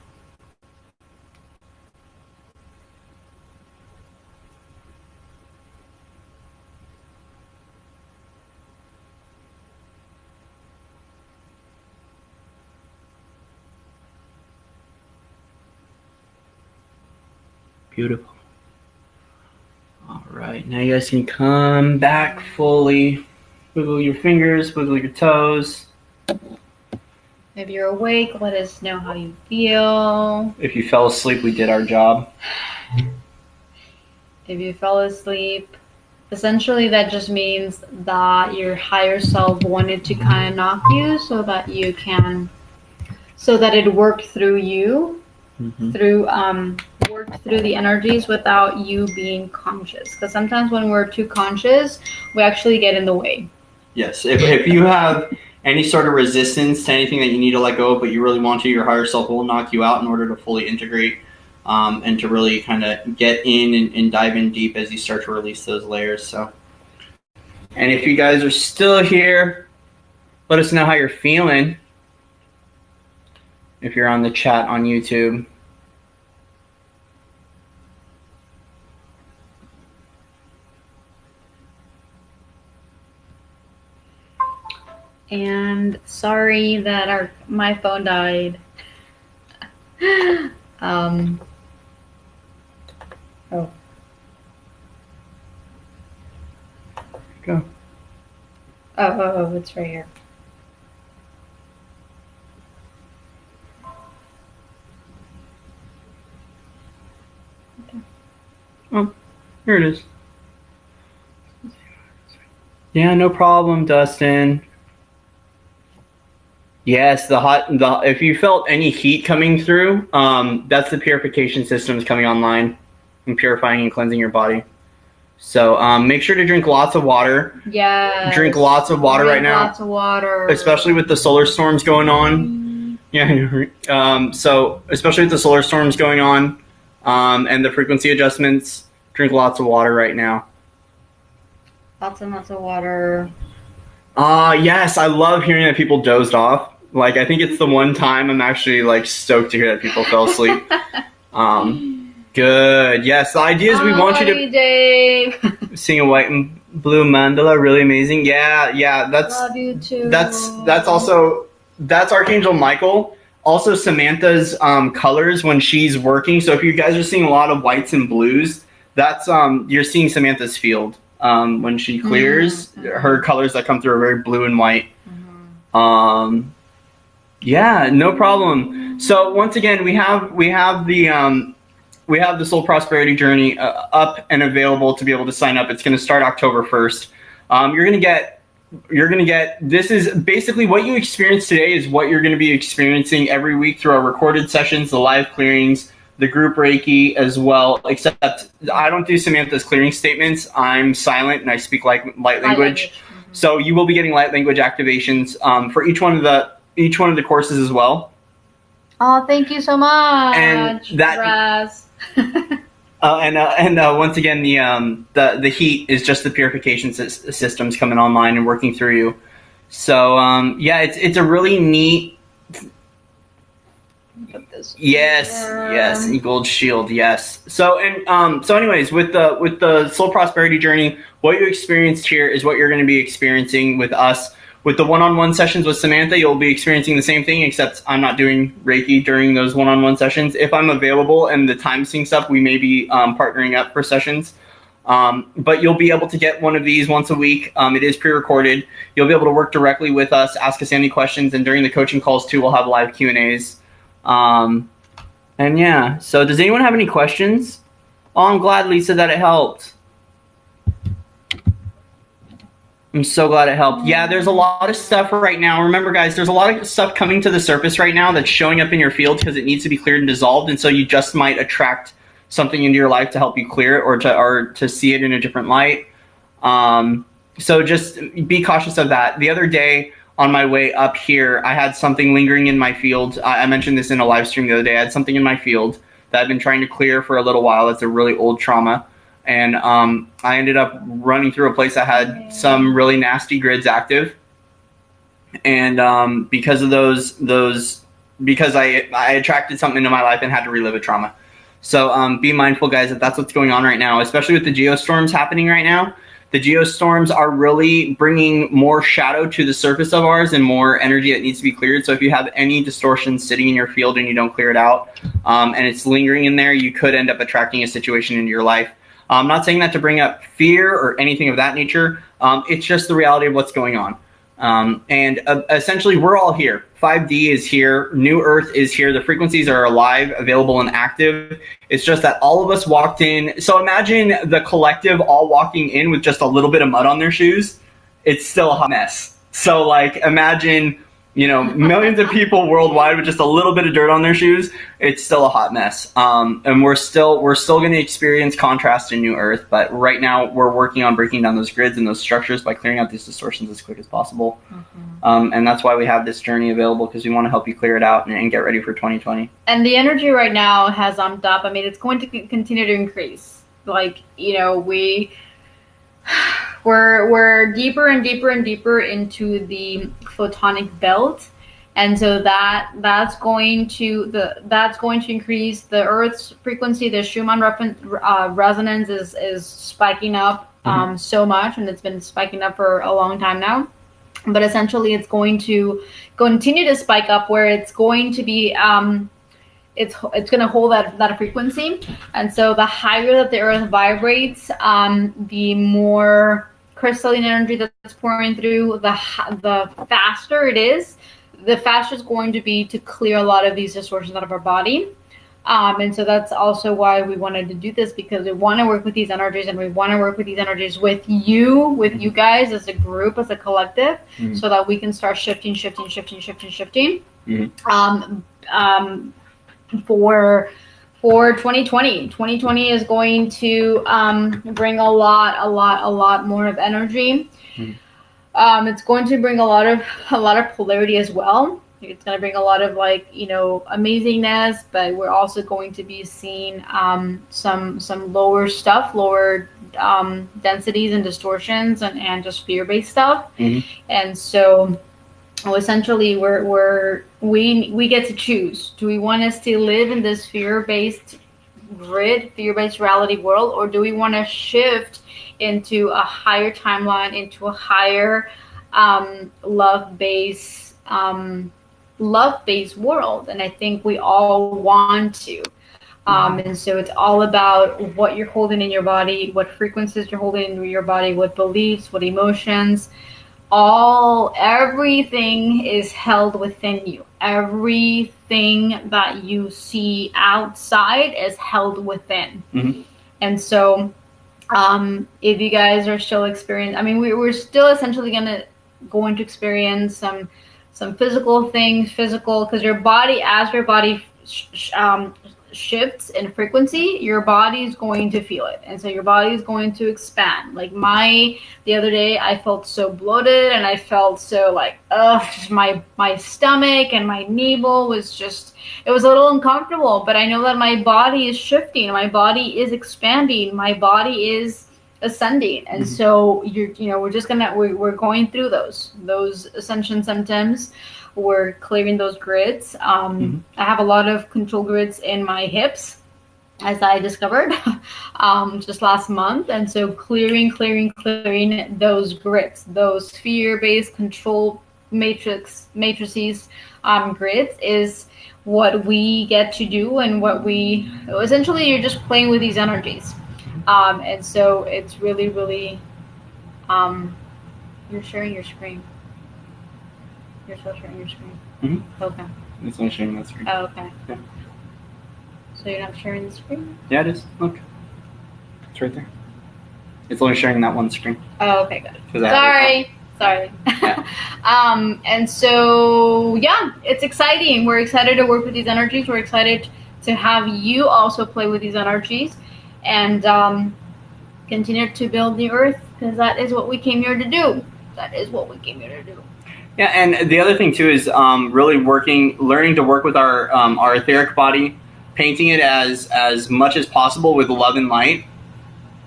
Beautiful. All right, now you guys can come back fully. Wiggle your fingers, wiggle your toes. If you're awake, let us know how you feel. If you fell asleep, we did our job. If you fell asleep, essentially that just means that your higher self wanted to kind of knock you so that it worked through you. Work through the energies without you being conscious, because sometimes when we're too conscious, we actually get in the way. Yes, if you have any sort of resistance to anything that you need to let go of, but you really want to, your higher self will knock you out in order to fully integrate and to really kind of get in and dive in deep as you start to release those layers. So, and if you guys are still here, let us know how you're feeling. If you're on the chat on YouTube. And sorry that my phone died. Oh. Go. Oh, it's right here. Oh, here it is. Yeah, no problem, Dustin. Yes, if you felt any heat coming through, that's the purification systems coming online and purifying and cleansing your body. So make sure to drink lots of water. Yeah. Drink lots of water right now. Lots of water. Especially with the solar storms going on. Yeah. So especially with the solar storms going on and the frequency adjustments, drink lots of water right now. Lots and lots of water. Yes, I love hearing that people dozed off. Like, I think it's the one time I'm actually, like, stoked to hear that people fell asleep. Good. Yes, the idea is we want you to Dave. sing a white and blue mandala. Really amazing. Yeah. Love you too. That's Archangel Michael. Also, Samantha's colors when she's working. So if you guys are seeing a lot of whites and blues, that's you're seeing Samantha's field. when she clears. Her colors that come through are very blue and white. Yeah, no problem. So once again, we have the Soul Prosperity Journey up and available to be able to sign up. It's going to start October 1st. You're going to get, this is basically what you experience today is what you're going to be experiencing every week through our recorded sessions, the live clearings, the group Reiki as well, except I don't do Samantha's clearing statements. I'm silent and I speak light language. So you will be getting light language activations for each one of the courses as well. Oh, thank you so much. And that once again, the heat is just the purification systems coming online and working through you. So yeah, it's a really neat. Yes, gold shield. Yes. So anyways, with the Soul Prosperity Journey, what you experienced here is what you're going to be experiencing with us. With the one-on-one sessions with Samantha, you'll be experiencing the same thing, except I'm not doing Reiki during those one-on-one sessions. If I'm available and the time syncs up, we may be partnering up for sessions. But you'll be able to get one of these once a week. It is pre-recorded. You'll be able to work directly with us, ask us any questions, and during the coaching calls too, we'll have live Q&As. And yeah, so does anyone have any questions? Oh, I'm glad, Lisa, that it helped. I'm so glad it helped. Yeah, there's a lot of stuff right now. Remember, guys, there's a lot of stuff coming to the surface right now that's showing up in your field because it needs to be cleared and dissolved, and so you just might attract something into your life to help you clear it or to see it in a different light. So just be cautious of that. The other day on my way up here, I had something lingering in my field. I mentioned this in a live stream the other day. I had something in my field that I've been trying to clear for a little while. It's a really old trauma. And I ended up running through a place that had some really nasty grids active. And because of because I attracted something into my life and had to relive a trauma. So be mindful, guys, that that's what's going on right now, especially with the geostorms happening right now. The geostorms are really bringing more shadow to the surface of ours and more energy that needs to be cleared. So if you have any distortions sitting in your field and you don't clear it out and it's lingering in there, you could end up attracting a situation into your life. I'm not saying that to bring up fear or anything of that nature. It's just the reality of what's going on. And essentially, we're all here. 5D is here. New Earth is here. The frequencies are alive, available, and active. It's just that all of us walked in. So imagine the collective all walking in with just a little bit of mud on their shoes. It's still a hot mess. So like imagine, millions of people worldwide with just a little bit of dirt on their shoes. It's still a hot mess. And we're still going to experience contrast in New Earth. But right now we're working on breaking down those grids and those structures by clearing out these distortions as quick as possible. And that's why we have this journey available, because we want to help you clear it out and get ready for 2020. And the energy right now has amped up. I mean, it's going to continue to increase. Like, we're deeper and deeper and deeper into the photonic belt, and so that's going to increase the Earth's frequency. The Schumann resonance is spiking up so much, and it's been spiking up for a long time now. But essentially, it's going to continue to spike up, where it's going to be it's going to hold that frequency. And so the higher that the Earth vibrates, the more crystalline energy that's pouring through, the faster it is. The faster it's going to be to clear a lot of these distortions out of our body. And so that's also why we wanted to do this, because we want to work with these energies, and we want to work with these energies with you guys as a group, as a collective, so that we can start shifting. For 2020. 2020 is going to bring a lot more of energy. It's going to bring a lot of polarity as well. It's going to bring a lot of amazingness, but we're also going to be seeing some lower stuff, lower densities and distortions, and just fear-based stuff. And so essentially we get to choose. Do we want to still live in this fear-based grid, fear-based reality world, or do we want to shift into a higher timeline, into a higher love-based world? And I think we all want to. And so it's all about what you're holding in your body, what frequencies you're holding in your body, what beliefs, what emotions. Everything is held within you. Everything that you see outside is held within. Mm-hmm. And so if you guys are still experiencing, I mean, we're still essentially going to experience some physical things, because your body, as your body shifts in frequency, your body is going to feel it, and so your body is going to expand. Like the other day, I felt so bloated, and I felt so like, just my stomach and my navel was just, it was a little uncomfortable. But I know that my body is shifting, my body is expanding, my body is ascending, and so we're going through those ascension symptoms. We're clearing those grids. I have a lot of control grids in my hips, as I discovered just last month. And so clearing those grids, those fear-based control matrices, grids, is what we get to do, and essentially you're just playing with these energies. And so it's really, really, you're sharing your screen. You're still sharing your screen? Mm-hmm. Okay. It's only sharing that screen. Oh, okay. Yeah. So you're not sharing the screen? Yeah, it is. Look. It's right there. It's only sharing that one screen. Oh, okay, good. Sorry. Yeah. And so, yeah, it's exciting. We're excited to work with these energies. We're excited to have you also play with these energies and continue to build the earth, because that is what we came here to do. Yeah, and the other thing too is really learning to work with our etheric body, painting it as much as possible with love and light.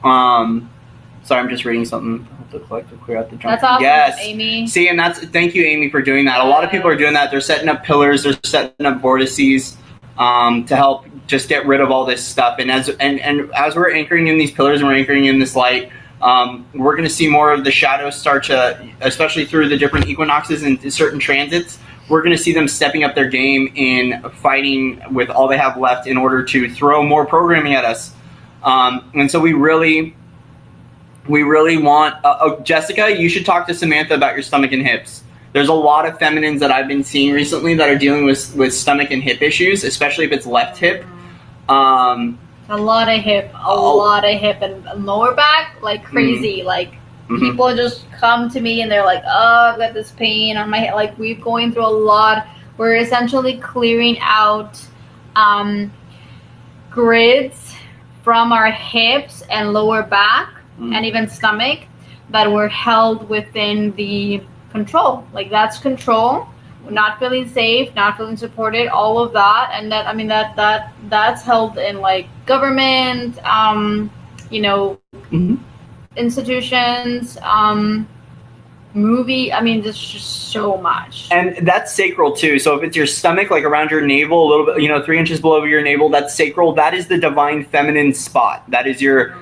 Sorry, I'm just reading something. I have to collect to clear out the junk. That's awesome, yes. Amy. See, and thank you, Amy, for doing that. A lot of people are doing that. They're setting up pillars. They're setting up vortices to help just get rid of all this stuff. And as we're anchoring in these pillars and we're anchoring in this light, we're going to see more of the shadows start to, especially through the different equinoxes and certain transits, we're going to see them stepping up their game in fighting with all they have left in order to throw more programming at us. And so we really want, Jessica, you should talk to Samantha about your stomach and hips. There's a lot of feminines that I've been seeing recently that are dealing with stomach and hip issues, especially if it's left hip. A lot of hip and lower back, like crazy. Like people just come to me and they're like, "Oh, I've got this pain on my head." Like, we're going through a lot. We're essentially clearing out grids from our hips and lower back and even stomach that were held within the control. Like, that's control. Not feeling safe, not feeling supported, all of that. And that's held in like government, institutions, movie. I mean, there's just so much. And that's sacral too. So if it's your stomach, like around your navel, a little bit, 3 inches below your navel, that's sacral. That is the divine feminine spot. That is your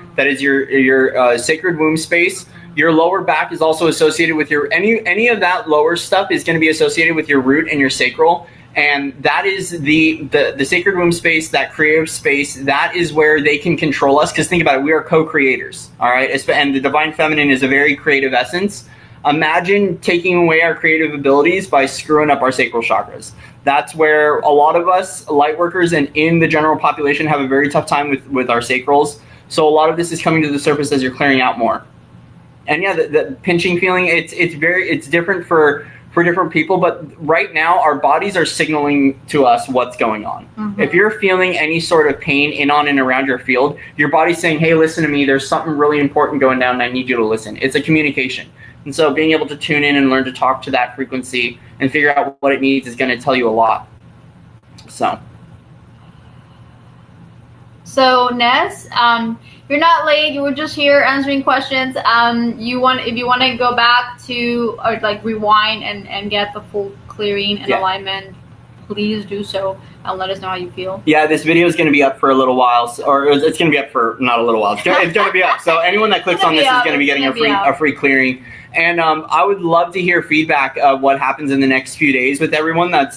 sacred womb space. Your lower back is also associated with any of that lower stuff is going to be associated with your root and your sacral. And that is the sacred womb space, that creative space. That is where they can control us. Because think about it, we are co-creators, all right? And the divine feminine is a very creative essence. Imagine taking away our creative abilities by screwing up our sacral chakras. That's where a lot of us light workers and in the general population have a very tough time with our sacrals. So a lot of this is coming to the surface as you're clearing out more. And yeah, the pinching feeling, it's different for different people, but right now our bodies are signaling to us what's going on. If you're feeling any sort of pain in, on, and around your field, your body's saying, hey, listen to me, there's something really important going down and I need you to listen. It's a communication. And so being able to tune in and learn to talk to that frequency and figure out what it needs is going to tell you a lot. So Ness, you're not late. You were just here answering questions. If you want to go back to or like rewind and get the full clearing and alignment, please do so and let us know how you feel. Yeah, this video is going to be up for a little while, or it's going to be up for not a little while. It's going to be up. So anyone that clicks on this is going to be getting a free clearing. And I would love to hear feedback of what happens in the next few days with everyone that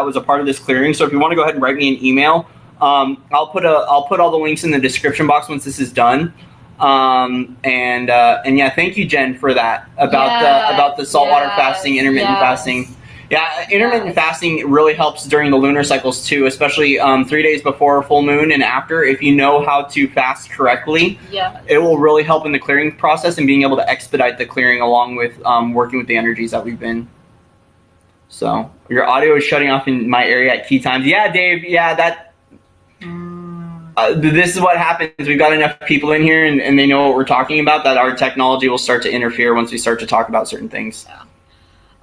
was a part of this clearing. So if you want to go ahead and write me an email, I'll put all the links in the description box once this is done. And yeah, thank you, Jen, for that about the saltwater fasting, intermittent fasting. Yeah, intermittent fasting really helps during the lunar cycles too, especially 3 days before full moon and after. If you know how to fast correctly, it will really help in the clearing process and being able to expedite the clearing along with working with the energies that we've been. So your audio is shutting off in my area at key times. Yeah, Dave. Yeah, that. This is what happens. We've got enough people in here, and they know what we're talking about, that our technology will start to interfere once we start to talk about certain things. Yeah.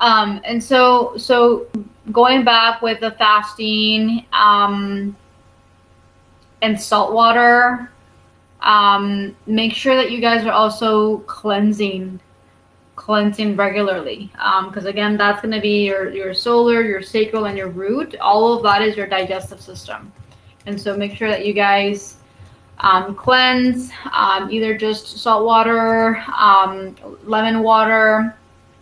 And so going back with the fasting and salt water, make sure that you guys are also cleansing regularly, because again, that's going to be your solar, your sacral, and your root. All of that is your digestive system, and so make sure that you guys cleanse, either just salt water, lemon water.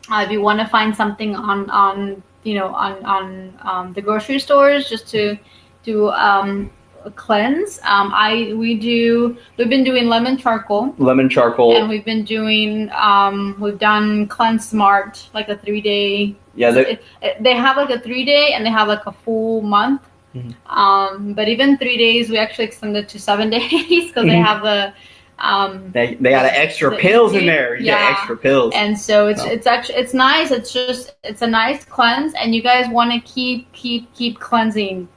If you want to find something on the grocery stores just to do cleanse, we've been doing lemon charcoal, and we've been doing we've done Cleanse Smart, like a 3-day. They have like a 3-day and they have like a full month. But even 3 days, we actually extended to 7 days because they have the they got extra pills in there. Extra pills. And so it's actually nice. It's a nice cleanse, and you guys want to keep cleansing,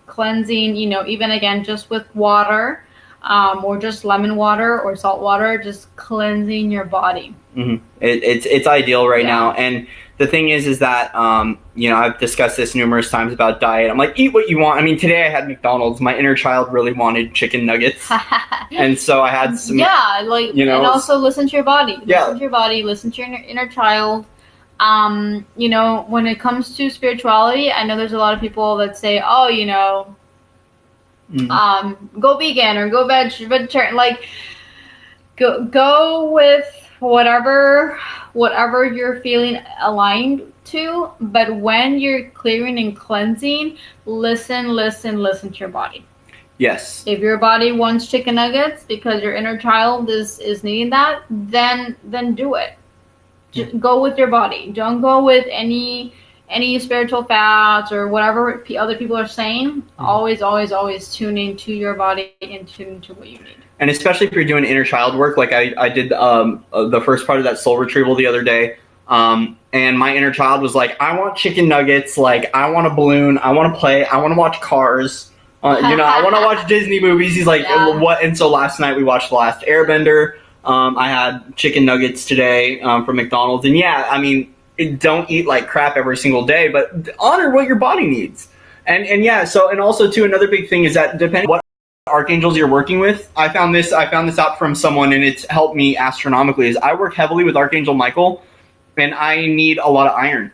even again just with water, or just lemon water or salt water, just cleansing your body. It's ideal right now. And the thing is that I've discussed this numerous times about diet. I'm like, eat what you want. I mean, today I had McDonald's. My inner child really wanted chicken nuggets, and so I had some. And also listen to your body. Listen to your body. Listen to your inner child. When it comes to spirituality, I know there's a lot of people that say, go vegan or go vegetarian. Like, go with whatever you're feeling aligned to, but when you're clearing and cleansing, listen to your body. Yes. If your body wants chicken nuggets because your inner child is needing that, then do it. Just go with your body. Don't go with any spiritual fads or whatever other people are saying. Always tune into your body and tune into what you need. And especially if you're doing inner child work, like I did the first part of that soul retrieval the other day, and my inner child was like, I want chicken nuggets, like I want a balloon, I want to play, I want to watch Cars, I want to watch Disney movies. He's like, what? And so last night we watched The Last Airbender. I had chicken nuggets today from McDonald's, and don't eat like crap every single day, but honor what your body needs. And also too, another big thing is that depending on what archangels you're working with, I found this out from someone, and it's helped me astronomically. Is I work heavily with Archangel Michael, and I need a lot of iron.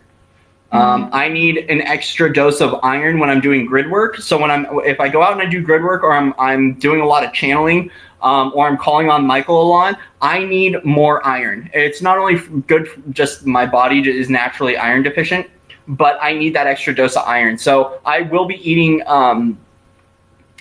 I need an extra dose of iron when I'm doing grid work. So if I go out and I do grid work, or I'm doing a lot of channeling, or I'm calling on Michael a lot, I need more iron. It's not only good for just my body is naturally iron deficient, but I need that extra dose of iron. So I will be eating.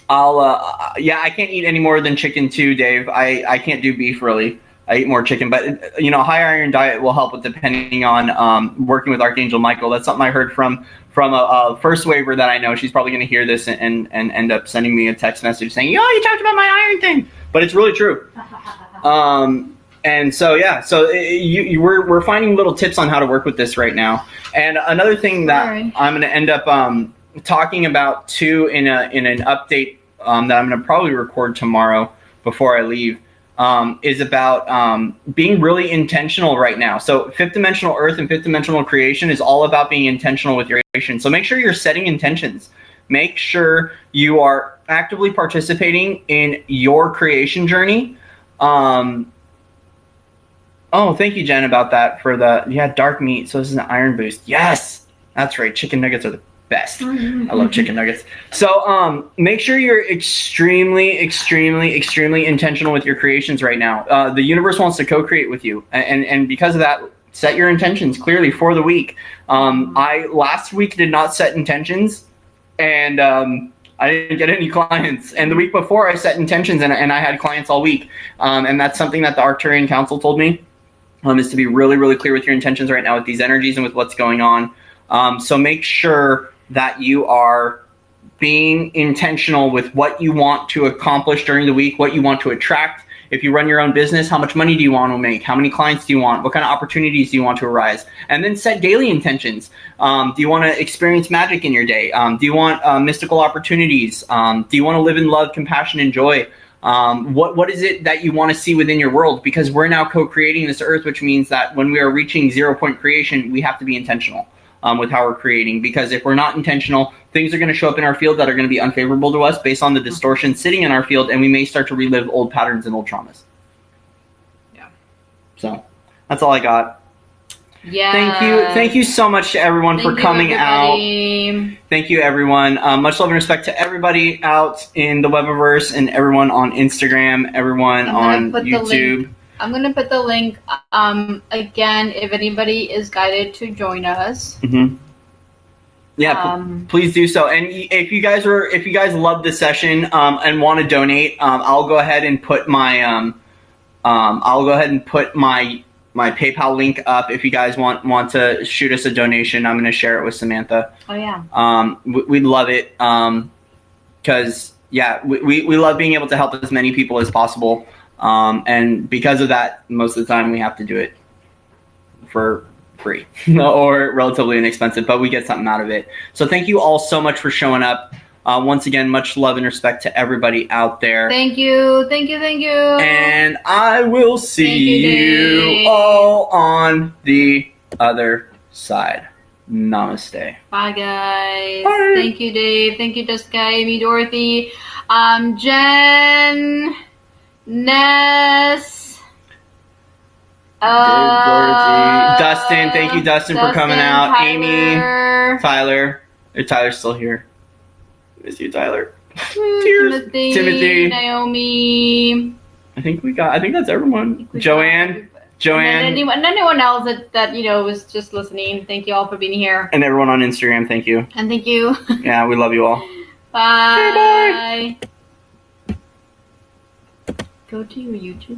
I can't eat any more than chicken too, Dave. I can't do beef really. I eat more chicken, but high iron diet will help with depending on working with Archangel Michael. That's something I heard from a first waver that I know. She's probably going to hear this and end up sending me a text message saying, "Yo, you talked about my iron thing," but it's really true. And so we're finding little tips on how to work with this right now. And another thing that I'm going to end up talking about too in an update that I'm going to probably record tomorrow before I leave. Is about being really intentional right now. So fifth dimensional earth and fifth dimensional creation is all about being intentional with your creation. So make sure you're setting intentions. Make sure you are actively participating in your creation journey. Oh, thank you, Jen, about that for dark meat. So this is an iron boost. Yes, that's right. Chicken nuggets are the best. I love chicken nuggets. So make sure you're extremely intentional with your creations right now. The universe wants to co-create with you, and because of that, set your intentions clearly for the week. I last week did not set intentions, and I I didn't get any clients. And the week before, I set intentions, and I had clients all week. And that's something that the Arcturian Council told me, is to be really, really clear with your intentions right now with these energies and with what's going on. So make sure that you are being intentional with what you want to accomplish during the week, what you want to attract. If you run your own business, how much money do you want to make? How many clients do you want? What kind of opportunities do you want to arise? And then set daily intentions. Do you want to experience magic in your day? Do you want mystical opportunities? Do you want to live in love, compassion, and joy? What is it that you want to see within your world? Because we're now co-creating this earth, which means that when we are reaching 0 point creation, we have to be intentional with how we're creating. Because if we're not intentional, things are going to show up in our field that are going to be unfavorable to us based on the distortion sitting in our field, and we may start to relive old patterns and old traumas. Yeah. So that's all I got. Yeah. Thank you so much to everyone for coming out. Thank you, everyone. Much love and respect to everybody out in the Webiverse and everyone on Instagram, everyone on YouTube. I'm going to put the link, again, if anybody is guided to join us. Mm-hmm. Yeah, please do so. And if you guys love this session and want to donate, I'll go ahead and put my my PayPal link up. If you guys want to shoot us a donation, I'm going to share it with Samantha. Oh yeah. We'd love it because we love being able to help as many people as possible. And because of that, most of the time we have to do it for free or relatively inexpensive, but we get something out of it. So thank you all so much for showing up. Once again, much love and respect to everybody out there. Thank you. And I will see you all on the other side. Namaste. Bye, guys. Bye. Thank you, Dave. Thank you, Jessica, Amy, Dorothy, Jen, Ness, Dorothy, Dustin. Thank you, Dustin, for coming out. Tyler. Amy, Tyler. Tyler's still here. Miss you, Tyler. Timothy, Naomi. I think that's everyone. Joanne. And anyone else that was just listening. Thank you all for being here. And everyone on Instagram, thank you. And thank you. Yeah, we love you all. Bye. Okay, bye. Go to your YouTube.